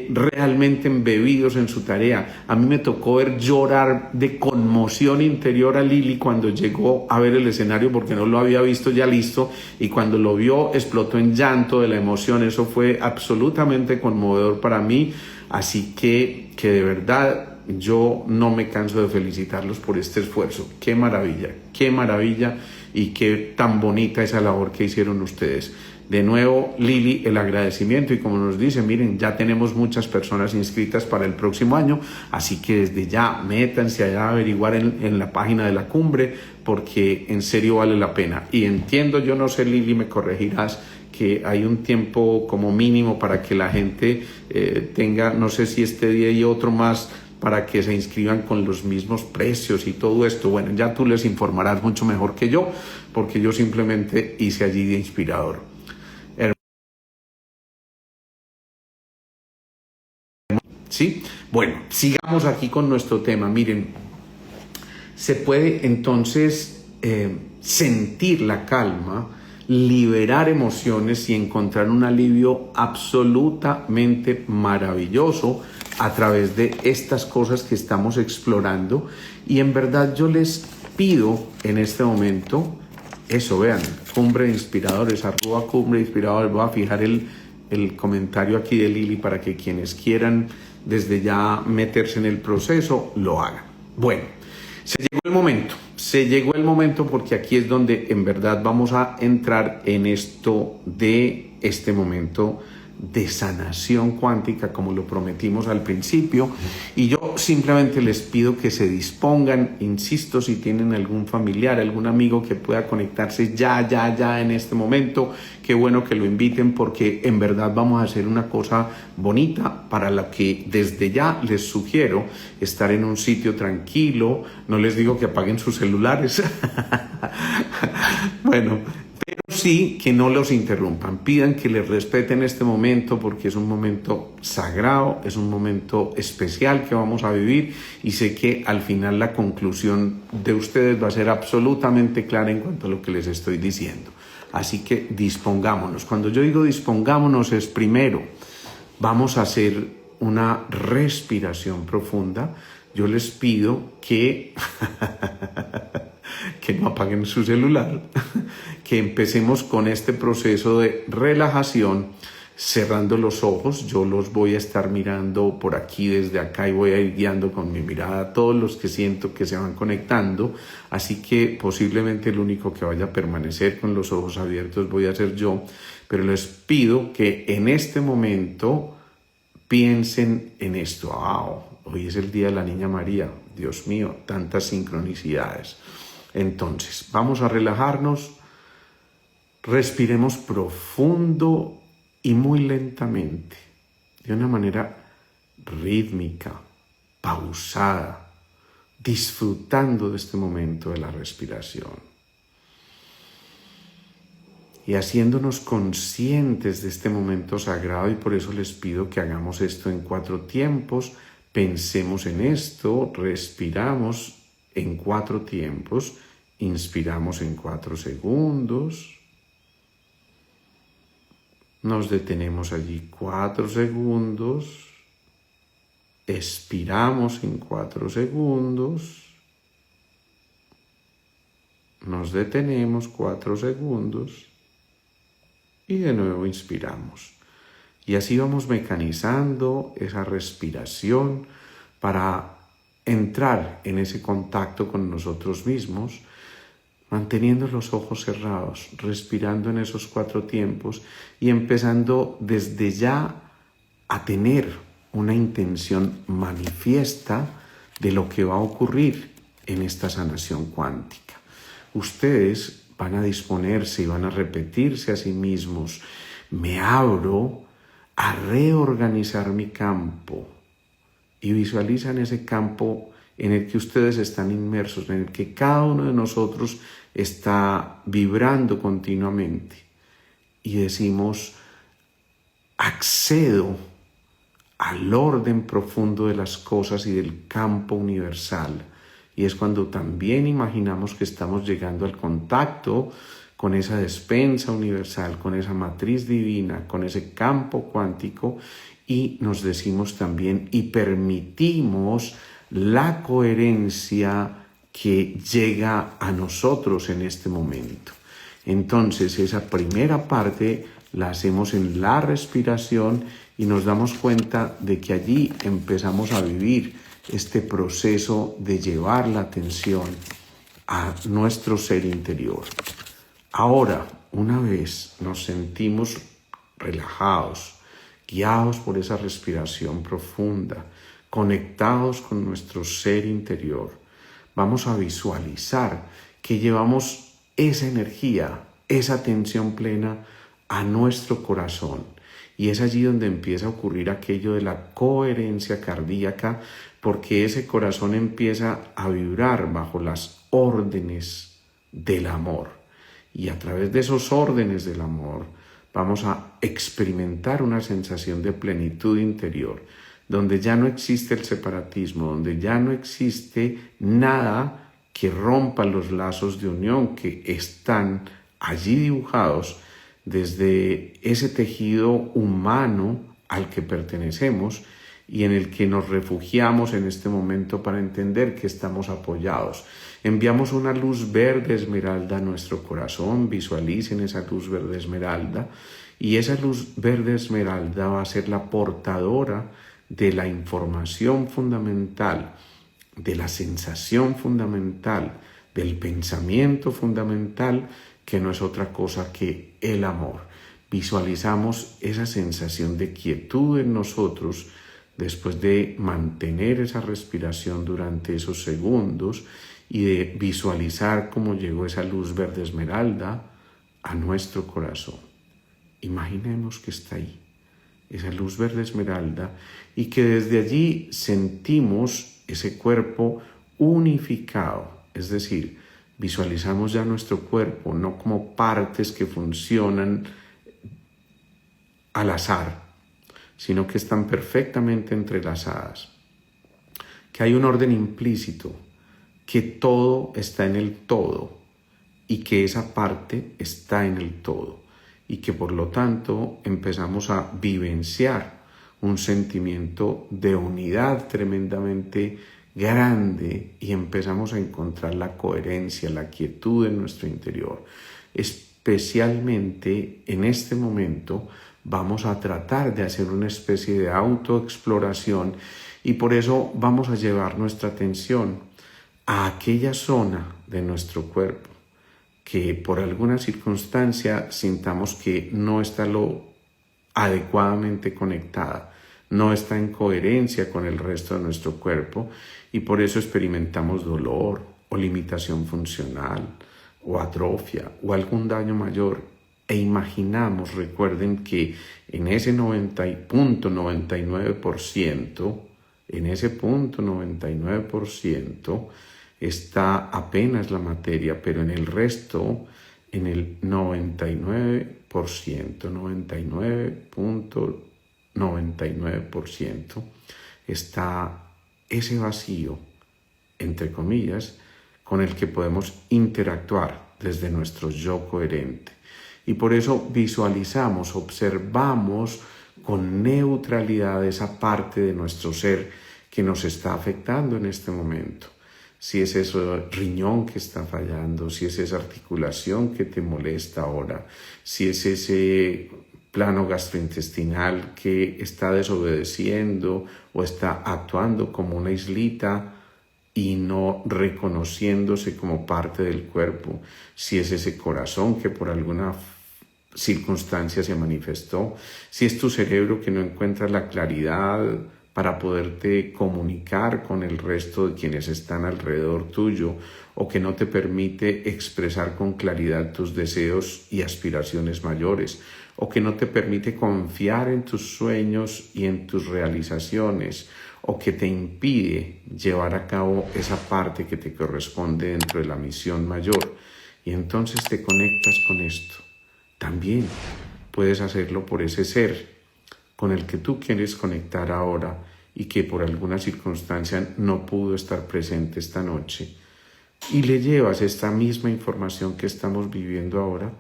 realmente embebidos en su tarea. A mí me tocó ver llorar de conmoción interior a Lili cuando llegó a ver el escenario, porque no lo había visto ya listo, y cuando lo vio explotó en llanto de la emoción. Eso fue absolutamente conmovedor para mí, así que de verdad yo no me canso de felicitarlos por este esfuerzo. Qué maravilla y qué tan bonita esa labor que hicieron ustedes. De nuevo, Lili, el agradecimiento, y como nos dice, miren, ya tenemos muchas personas inscritas para el próximo año, así que desde ya métanse allá a averiguar en la página de la cumbre, porque en serio vale la pena. Y entiendo, yo no sé, Lili, me corregirás, que hay un tiempo como mínimo para que la gente tenga, no sé si este día y otro más, para que se inscriban con los mismos precios y todo esto. Bueno, ya tú les informarás mucho mejor que yo, porque yo simplemente hice allí de inspirador. ¿Sí? Bueno, sigamos aquí con nuestro tema. Miren, se puede entonces sentir la calma, liberar emociones y encontrar un alivio absolutamente maravilloso a través de estas cosas que estamos explorando. Y en verdad yo les pido en este momento eso, vean, Cumbre de Inspiradores, @Cumbre de Inspiradores. Voy a fijar el comentario aquí de Lili para que quienes quieran desde ya meterse en el proceso lo hagan. Bueno, se llegó el momento, porque aquí es donde en verdad vamos a entrar en esto de este momento de sanación cuántica, como lo prometimos al principio. Y yo simplemente les pido que se dispongan, insisto, si tienen algún familiar, algún amigo que pueda conectarse ya en este momento, qué bueno que lo inviten, porque en verdad vamos a hacer una cosa bonita, para la que desde ya les sugiero estar en un sitio tranquilo. No les digo que apaguen sus celulares. Bueno, pero sí que no los interrumpan, pidan que les respeten este momento, porque es un momento sagrado, es un momento especial que vamos a vivir, y sé que al final la conclusión de ustedes va a ser absolutamente clara en cuanto a lo que les estoy diciendo. Así que dispongámonos. Cuando yo digo dispongámonos, es primero, vamos a hacer una respiración profunda. Yo les pido que no apaguen su celular, que empecemos con este proceso de relajación, cerrando los ojos. Yo los voy a estar mirando por aquí, desde acá, y voy a ir guiando con mi mirada a todos los que siento que se van conectando. Así que posiblemente el único que vaya a permanecer con los ojos abiertos voy a ser yo, pero les pido que en este momento piensen en esto. Hoy es el día de la Niña María. Dios mío, tantas sincronicidades. Entonces, vamos a relajarnos, respiremos profundo y muy lentamente, de una manera rítmica, pausada, disfrutando de este momento de la respiración y haciéndonos conscientes de este momento sagrado. Y por eso les pido que hagamos esto en 4 tiempos. Pensemos en esto, respiramos en 4 tiempos, inspiramos en 4 segundos, nos detenemos allí 4 segundos, expiramos en 4 segundos, nos detenemos 4 segundos y de nuevo inspiramos. Y así vamos mecanizando esa respiración para entrar en ese contacto con nosotros mismos, manteniendo los ojos cerrados, respirando en esos 4 tiempos y empezando desde ya a tener una intención manifiesta de lo que va a ocurrir en esta sanación cuántica. Ustedes van a disponerse y van a repetirse a sí mismos: me abro a reorganizar mi campo y visualizan ese campo en el que ustedes están inmersos, en el que cada uno de nosotros está vibrando continuamente. Y decimos, accedo al orden profundo de las cosas y del campo universal. Y es cuando también imaginamos que estamos llegando al contacto con esa despensa universal, con esa matriz divina, con ese campo cuántico, y nos decimos también y permitimos la coherencia que llega a nosotros en este momento. Entonces, esa primera parte la hacemos en la respiración y nos damos cuenta de que allí empezamos a vivir este proceso de llevar la atención a nuestro ser interior. Ahora, una vez nos sentimos relajados, guiados por esa respiración profunda, conectados con nuestro ser interior, vamos a visualizar que llevamos esa energía, esa atención plena a nuestro corazón. Y es allí donde empieza a ocurrir aquello de la coherencia cardíaca, porque ese corazón empieza a vibrar bajo las órdenes del amor. Y a través de esos órdenes del amor vamos a experimentar una sensación de plenitud interior, donde ya no existe el separatismo, donde ya no existe nada que rompa los lazos de unión que están allí dibujados desde ese tejido humano al que pertenecemos y en el que nos refugiamos en este momento para entender que estamos apoyados. Enviamos una luz verde esmeralda a nuestro corazón, visualicen esa luz verde esmeralda, y esa luz verde esmeralda va a ser la portadora de la información fundamental, de la sensación fundamental, del pensamiento fundamental, que no es otra cosa que el amor. Visualizamos esa sensación de quietud en nosotros después de mantener esa respiración durante esos segundos y de visualizar cómo llegó esa luz verde esmeralda a nuestro corazón. Imaginemos que está ahí, esa luz verde esmeralda, y que desde allí sentimos ese cuerpo unificado, es decir, visualizamos ya nuestro cuerpo no como partes que funcionan al azar, sino que están perfectamente entrelazadas, que hay un orden implícito, que todo está en el todo y que esa parte está en el todo y que por lo tanto empezamos a vivenciar un sentimiento de unidad tremendamente grande y empezamos a encontrar la coherencia, la quietud en nuestro interior. Especialmente en este momento vamos a tratar de hacer una especie de autoexploración y por eso vamos a llevar nuestra atención a aquella zona de nuestro cuerpo que por alguna circunstancia sintamos que no está lo adecuadamente conectada, no está en coherencia con el resto de nuestro cuerpo y por eso experimentamos dolor o limitación funcional o atrofia o algún daño mayor e imaginamos, recuerden que en ese 90.99%, en ese punto 99% está apenas la materia, pero en el resto, en el 99.99%, está ese vacío, entre comillas, con el que podemos interactuar desde nuestro yo coherente. Y por eso visualizamos, observamos con neutralidad esa parte de nuestro ser que nos está afectando en este momento. Si es ese riñón que está fallando, si es esa articulación que te molesta ahora, si es ese plano gastrointestinal que está desobedeciendo o está actuando como una islita y no reconociéndose como parte del cuerpo, si es ese corazón que por alguna circunstancia se manifestó, si es tu cerebro que no encuentra la claridad para poderte comunicar con el resto de quienes están alrededor tuyo o que no te permite expresar con claridad tus deseos y aspiraciones mayores o que no te permite confiar en tus sueños y en tus realizaciones o que te impide llevar a cabo esa parte que te corresponde dentro de la misión mayor. Y entonces te conectas con esto. También puedes hacerlo por ese ser con el que tú quieres conectar ahora y que por alguna circunstancia no pudo estar presente esta noche. Y le llevas esta misma información que estamos viviendo ahora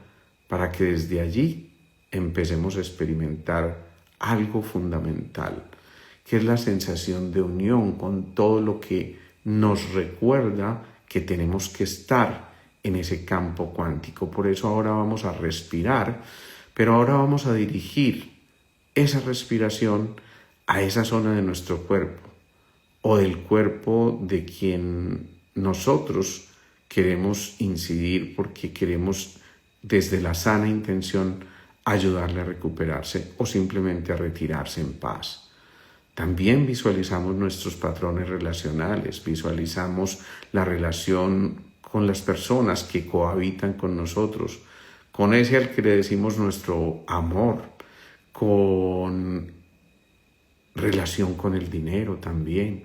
para que desde allí empecemos a experimentar algo fundamental, que es la sensación de unión con todo lo que nos recuerda que tenemos que estar en ese campo cuántico. Por eso ahora vamos a respirar, pero ahora vamos a dirigir esa respiración a esa zona de nuestro cuerpo o del cuerpo de quien nosotros queremos incidir porque queremos desde la sana intención ayudarle a recuperarse o simplemente a retirarse en paz. También visualizamos nuestros patrones relacionales, visualizamos la relación con las personas que cohabitan con nosotros, con ese al que le decimos nuestro amor, con relación con el dinero también,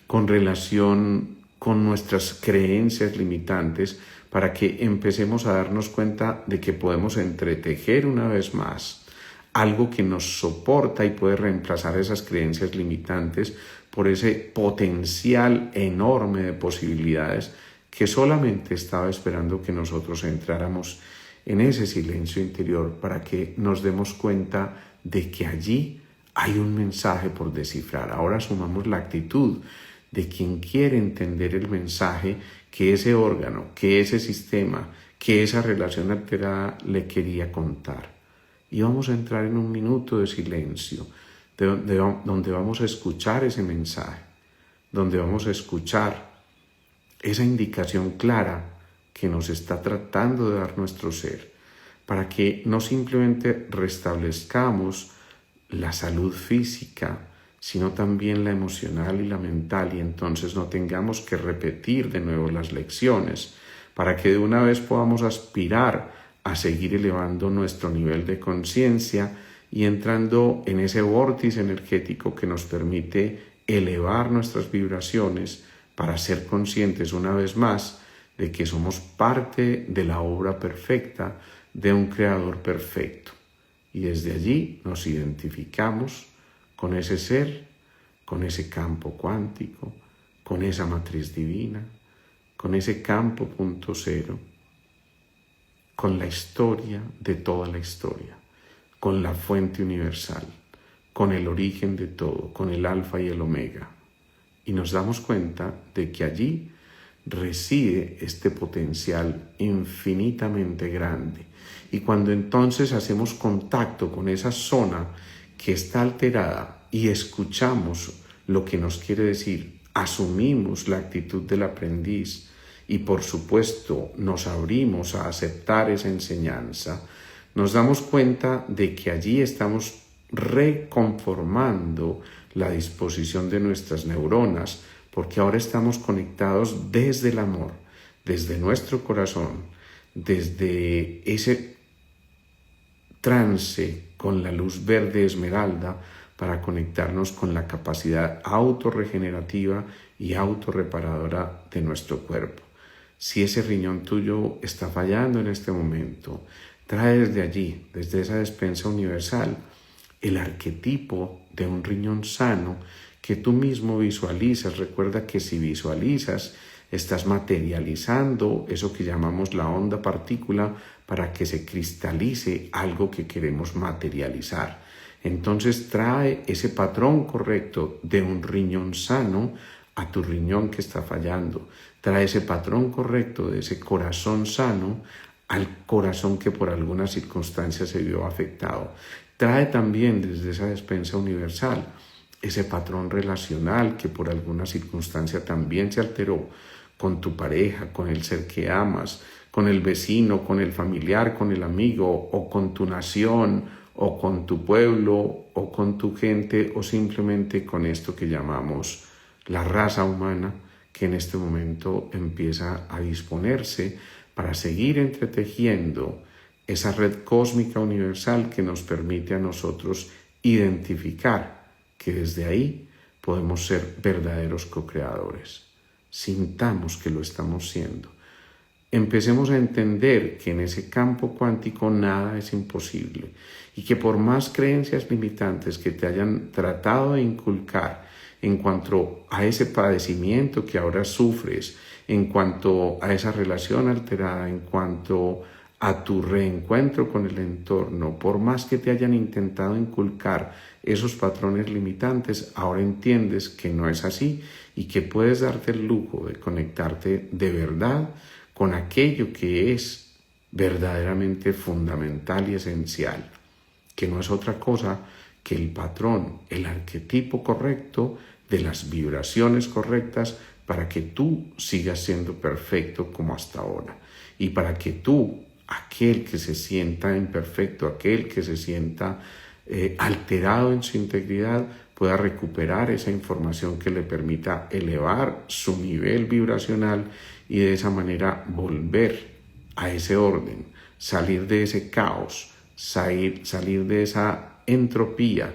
con relación con nuestras creencias limitantes, para que empecemos a darnos cuenta de que podemos entretejer una vez más algo que nos soporta y puede reemplazar esas creencias limitantes por ese potencial enorme de posibilidades que solamente estaba esperando que nosotros entráramos en ese silencio interior para que nos demos cuenta de que allí hay un mensaje por descifrar. Ahora asumamos la actitud de quien quiere entender el mensaje que ese órgano, que ese sistema, que esa relación alterada le quería contar. Y vamos a entrar en un minuto de silencio, donde vamos a escuchar ese mensaje, donde vamos a escuchar esa indicación clara que nos está tratando de dar nuestro ser, para que no simplemente restablezcamos la salud física, sino también la emocional y la mental, y entonces no tengamos que repetir de nuevo las lecciones, para que de una vez podamos aspirar a seguir elevando nuestro nivel de conciencia y entrando en ese vórtice energético que nos permite elevar nuestras vibraciones para ser conscientes una vez más de que somos parte de la obra perfecta de un creador perfecto. Y desde allí nos identificamos con ese ser, con ese campo cuántico, con esa matriz divina, con ese campo punto cero, con la historia de toda la historia, con la fuente universal, con el origen de todo, con el alfa y el omega. Y nos damos cuenta de que allí reside este potencial infinitamente grande. Y cuando entonces hacemos contacto con esa zona que está alterada y escuchamos lo que nos quiere decir, asumimos la actitud del aprendiz y por supuesto nos abrimos a aceptar esa enseñanza, nos damos cuenta de que allí estamos reconformando la disposición de nuestras neuronas, porque ahora estamos conectados desde el amor, desde nuestro corazón, desde ese trance con la luz verde esmeralda para conectarnos con la capacidad autorregenerativa y autorreparadora de nuestro cuerpo. Si ese riñón tuyo está fallando en este momento, trae desde allí, desde esa despensa universal, el arquetipo de un riñón sano que tú mismo visualizas. Recuerda que si visualizas, estás materializando eso que llamamos la onda partícula para que se cristalice algo que queremos materializar. Entonces trae ese patrón correcto de un riñón sano a tu riñón que está fallando. Trae ese patrón correcto de ese corazón sano al corazón que por alguna circunstancia se vio afectado. Trae también desde esa despensa universal ese patrón relacional que por alguna circunstancia también se alteró con tu pareja, con el ser que amas, con el vecino, con el familiar, con el amigo, o con tu nación, o con tu pueblo, o con tu gente, o simplemente con esto que llamamos la raza humana, que en este momento empieza a disponerse para seguir entretejiendo esa red cósmica universal que nos permite a nosotros identificar que desde ahí podemos ser verdaderos co-creadores. Sintamos que lo estamos siendo. Empecemos a entender que en ese campo cuántico nada es imposible y que por más creencias limitantes que te hayan tratado de inculcar en cuanto a ese padecimiento que ahora sufres, en cuanto a esa relación alterada, en cuanto a tu reencuentro con el entorno, por más que te hayan intentado inculcar esos patrones limitantes, ahora entiendes que no es así y que puedes darte el lujo de conectarte de verdad con aquello que es verdaderamente fundamental y esencial, que no es otra cosa que el patrón, el arquetipo correcto de las vibraciones correctas para que tú sigas siendo perfecto como hasta ahora y para que tú, aquel que se sienta imperfecto, aquel que se sienta alterado en su integridad, pueda recuperar esa información que le permita elevar su nivel vibracional y de esa manera volver a ese orden, salir de ese caos, salir de esa entropía,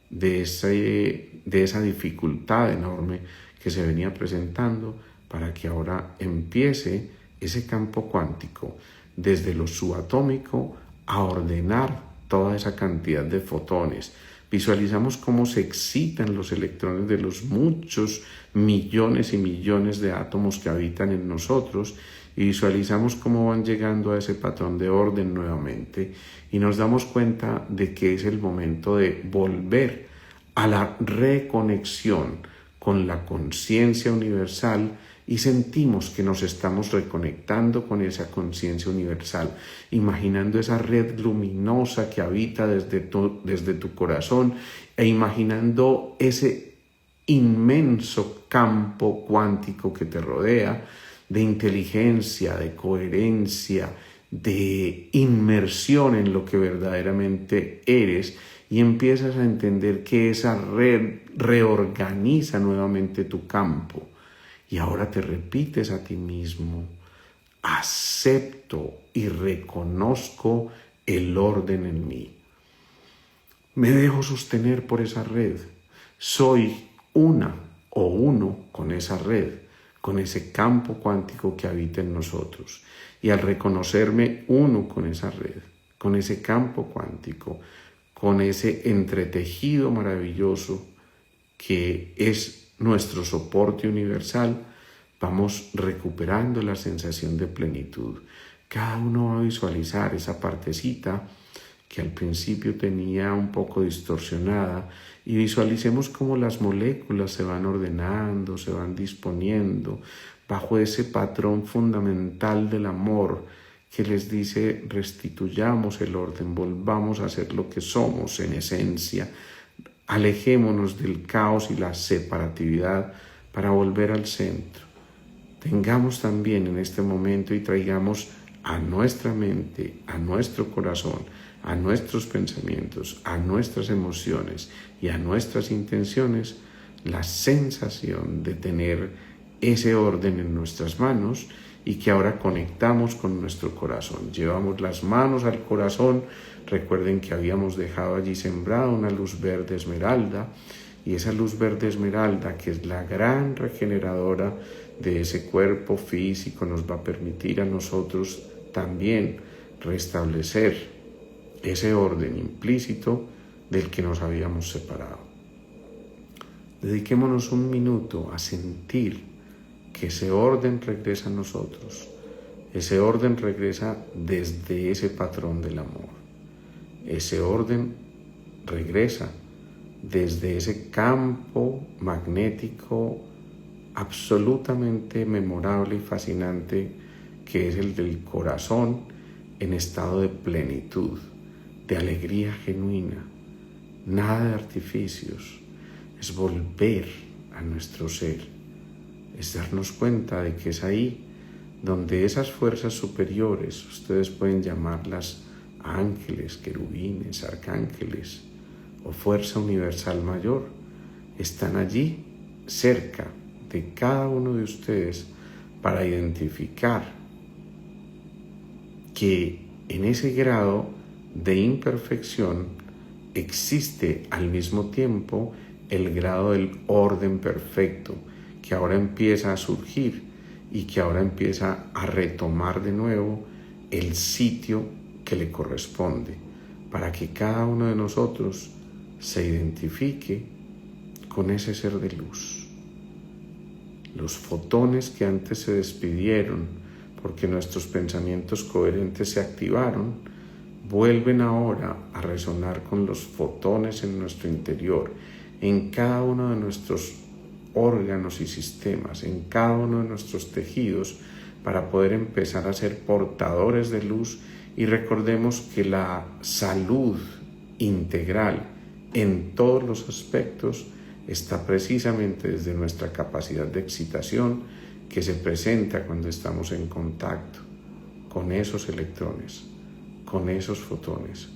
de esa dificultad enorme que se venía presentando, para que ahora empiece ese campo cuántico desde lo subatómico a ordenar toda esa cantidad de fotones. Visualizamos cómo se excitan los electrones de los muchos millones y millones de átomos que habitan en nosotros y visualizamos cómo van llegando a ese patrón de orden nuevamente y nos damos cuenta de que es el momento de volver a la reconexión con la conciencia universal y sentimos que nos estamos reconectando con esa conciencia universal, imaginando esa red luminosa que habita desde tu corazón e imaginando ese inmenso campo cuántico que te rodea de inteligencia, de coherencia, de inmersión en lo que verdaderamente eres y empiezas a entender que esa red reorganiza nuevamente tu campo. Y ahora te repites a ti mismo, acepto y reconozco el orden en mí. Me dejo sostener por esa red. Soy una o uno con esa red, con ese campo cuántico que habita en nosotros. Y al reconocerme uno con esa red, con ese campo cuántico, con ese entretejido maravilloso que es nuestro soporte universal, vamos recuperando la sensación de plenitud. Cada uno va a visualizar esa partecita que al principio tenía un poco distorsionada y visualicemos cómo las moléculas se van ordenando, se van disponiendo bajo ese patrón fundamental del amor que les dice restituyamos el orden, volvamos a ser lo que somos en esencia. Alejémonos del caos y la separatividad para volver al centro. Tengamos también en este momento y traigamos a nuestra mente, a nuestro corazón, a nuestros pensamientos, a nuestras emociones y a nuestras intenciones la sensación de tener ese orden en nuestras manos y que ahora conectamos con nuestro corazón. Llevamos las manos al corazón. Recuerden que habíamos dejado allí sembrada una luz verde esmeralda y esa luz verde esmeralda, que es la gran regeneradora de ese cuerpo físico, nos va a permitir a nosotros también restablecer ese orden implícito del que nos habíamos separado. Dediquémonos un minuto a sentir que ese orden regresa a nosotros. Ese orden regresa desde ese patrón del amor. Ese orden regresa desde ese campo magnético absolutamente memorable y fascinante que es el del corazón en estado de plenitud, de alegría genuina, nada de artificios. Es volver a nuestro ser, es darnos cuenta de que es ahí donde esas fuerzas superiores, ustedes pueden llamarlas ángeles, querubines, arcángeles o fuerza universal mayor, están allí cerca de cada uno de ustedes para identificar que en ese grado de imperfección existe al mismo tiempo el grado del orden perfecto que ahora empieza a surgir y que ahora empieza a retomar de nuevo el sitio que le corresponde, para que cada uno de nosotros se identifique con ese ser de luz. Los fotones que antes se despidieron porque nuestros pensamientos coherentes se activaron, vuelven ahora a resonar con los fotones en nuestro interior, en cada uno de nuestros órganos y sistemas, en cada uno de nuestros tejidos, para poder empezar a ser portadores de luz. Y recordemos que la salud integral en todos los aspectos está precisamente desde nuestra capacidad de excitación, que se presenta cuando estamos en contacto con esos electrones, con esos fotones,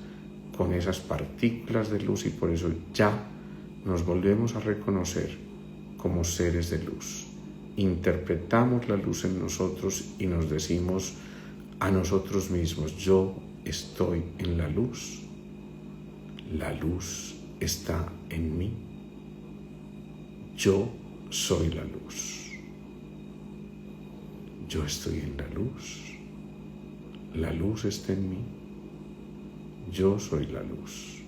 con esas partículas de luz, y por eso ya nos volvemos a reconocer como seres de luz. Interpretamos la luz en nosotros y nos decimos a nosotros mismos: yo estoy en la luz está en mí, yo soy la luz, yo estoy en la luz está en mí, yo soy la luz.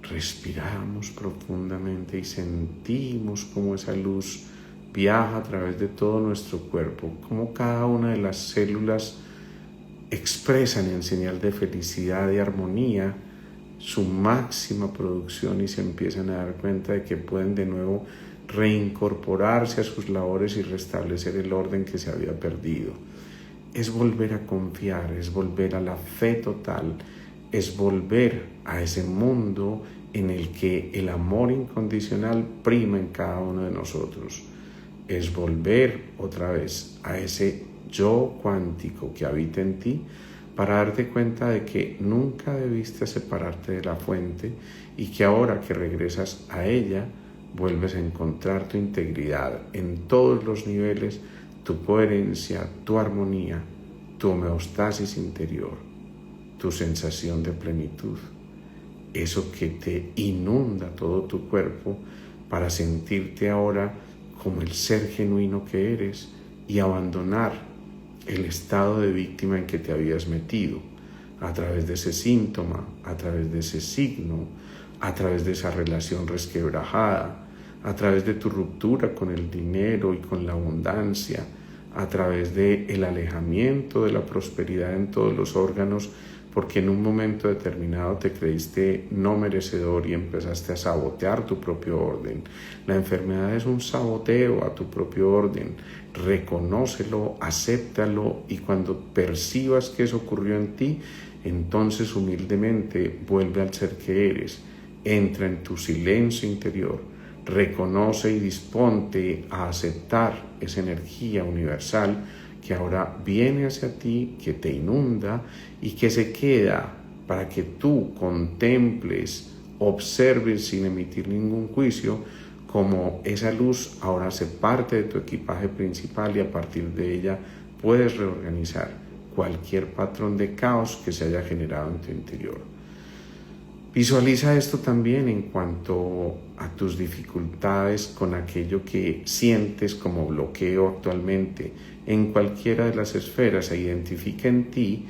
Respiramos profundamente y sentimos cómo esa luz viaja a través de todo nuestro cuerpo, cómo cada una de las células expresan en señal de felicidad y armonía su máxima producción, y se empiezan a dar cuenta de que pueden de nuevo reincorporarse a sus labores y restablecer el orden que se había perdido. Es volver a confiar, es volver a la fe total, es volver a ese mundo en el que el amor incondicional prima en cada uno de nosotros. Es volver otra vez a ese yo cuántico que habita en ti, para darte cuenta de que nunca debiste separarte de la fuente, y que ahora que regresas a ella, vuelves a encontrar tu integridad en todos los niveles, tu coherencia, tu armonía, tu homeostasis interior, tu sensación de plenitud. Eso que te inunda todo tu cuerpo para sentirte ahora como el ser genuino que eres y abandonar el estado de víctima en que te habías metido, a través de ese síntoma, a través de ese signo, a través de esa relación resquebrajada, a través de tu ruptura con el dinero y con la abundancia, a través del alejamiento de la prosperidad en todos los órganos, porque en un momento determinado te creíste no merecedor y empezaste a sabotear tu propio orden. La enfermedad es un saboteo a tu propio orden. Reconócelo, acéptalo, y cuando percibas que eso ocurrió en ti, entonces humildemente vuelve al ser que eres. Entra en tu silencio interior, reconoce y disponte a aceptar esa energía universal que ahora viene hacia ti, que te inunda y que se queda para que tú contemples, observes sin emitir ningún juicio, como esa luz ahora hace parte de tu equipaje principal, y a partir de ella puedes reorganizar cualquier patrón de caos que se haya generado en tu interior. Visualiza esto también en cuanto a tus dificultades con aquello que sientes como bloqueo actualmente en cualquiera de las esferas, e identifica en ti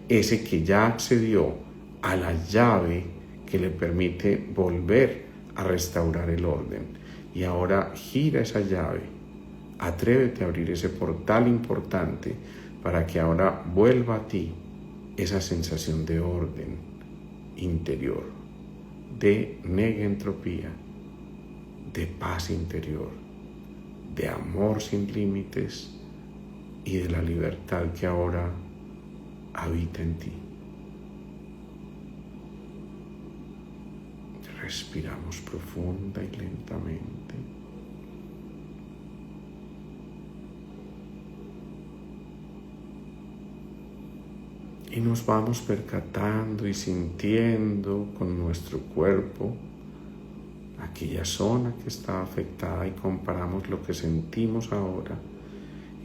ese que ya accedió a la llave que le permite volver a restaurar el orden. Y ahora gira esa llave, atrévete a abrir ese portal importante para que ahora vuelva a ti esa sensación de orden interior, de negentropía, de paz interior, de amor sin límites y de la libertad que ahora habita en ti. Respiramos profunda y lentamente. Y nos vamos percatando y sintiendo con nuestro cuerpo aquella zona que está afectada, y comparamos lo que sentimos ahora.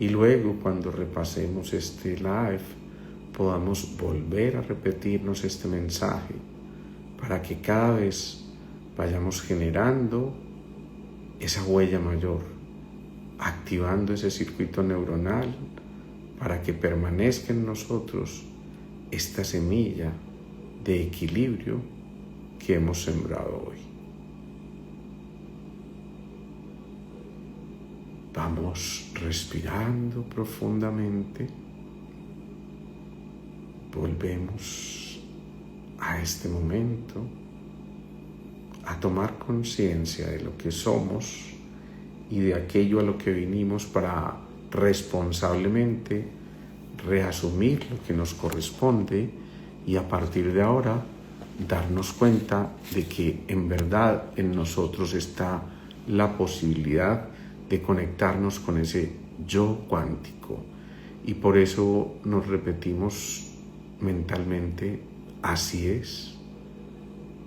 Y luego, cuando repasemos este live, podamos volver a repetirnos este mensaje, para que cada vez vayamos generando esa huella mayor, activando ese circuito neuronal para que permanezca en nosotros esta semilla de equilibrio que hemos sembrado hoy. Vamos respirando profundamente. Volvemos a este momento a tomar conciencia de lo que somos y de aquello a lo que vinimos para responsablemente reasumir lo que nos corresponde y a partir de ahora darnos cuenta de que en verdad en nosotros está la posibilidad de conectarnos con ese yo cuántico. Y por eso nos repetimos mentalmente: así es,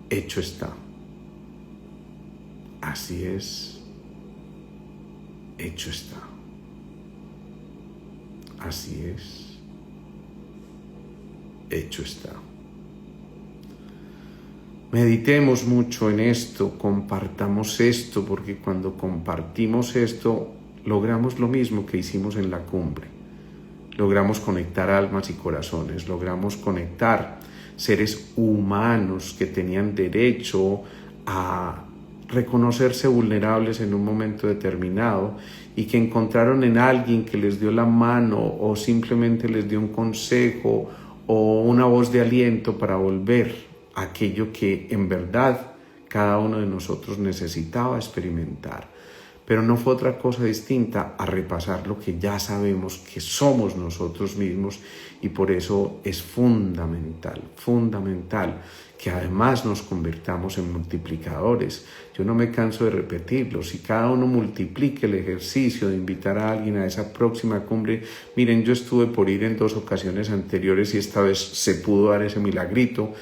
hecho está. Así es, hecho está. Así es, hecho está. Meditemos mucho en esto, compartamos esto, porque cuando compartimos esto, logramos lo mismo que hicimos en la cumbre. Logramos conectar almas y corazones, logramos conectar seres humanos que tenían derecho a reconocerse vulnerables en un momento determinado y que encontraron en alguien que les dio la mano o simplemente les dio un consejo o una voz de aliento para volver a aquello que en verdad cada uno de nosotros necesitaba experimentar. Pero no fue otra cosa distinta a repasar lo que ya sabemos que somos nosotros mismos, y por eso es fundamental que además nos convirtamos en multiplicadores. Yo no me canso de repetirlo. Si cada uno multiplique el ejercicio de invitar a alguien a esa próxima cumbre, miren, yo estuve por ir en 2 ocasiones anteriores y esta vez se pudo dar ese milagrito.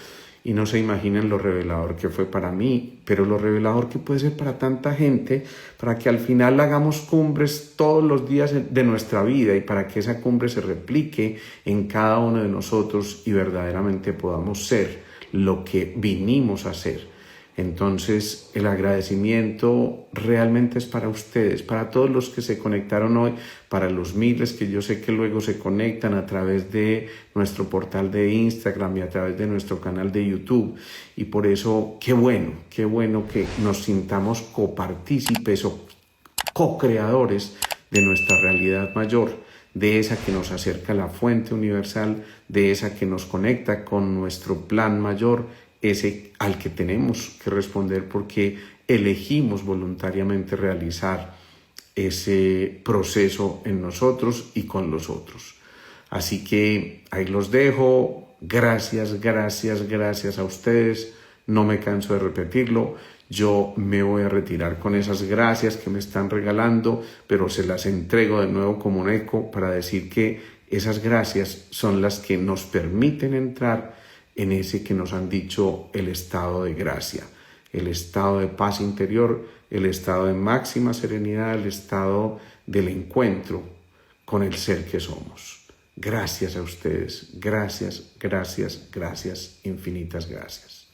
Y no se imaginan lo revelador que fue para mí, pero lo revelador que puede ser para tanta gente, para que al final hagamos cumbres todos los días de nuestra vida y para que esa cumbre se replique en cada uno de nosotros y verdaderamente podamos ser lo que vinimos a ser. Entonces, el agradecimiento realmente es para ustedes, para todos los que se conectaron hoy, para los miles que yo sé que luego se conectan a través de nuestro portal de Instagram y a través de nuestro canal de YouTube. Y por eso, qué bueno que nos sintamos copartícipes o co-creadores de nuestra realidad mayor, de esa que nos acerca a la fuente universal, de esa que nos conecta con nuestro plan mayor, ese al que tenemos que responder porque elegimos voluntariamente realizar ese proceso en nosotros y con los otros. Así que ahí los dejo. Gracias a ustedes. No me canso de repetirlo. Yo me voy a retirar con esas gracias que me están regalando, pero se las entrego de nuevo como un eco para decir que esas gracias son las que nos permiten entrar en ese que nos han dicho el estado de gracia, el estado de paz interior, el estado de máxima serenidad, el estado del encuentro con el ser que somos. Gracias a ustedes, gracias, infinitas gracias.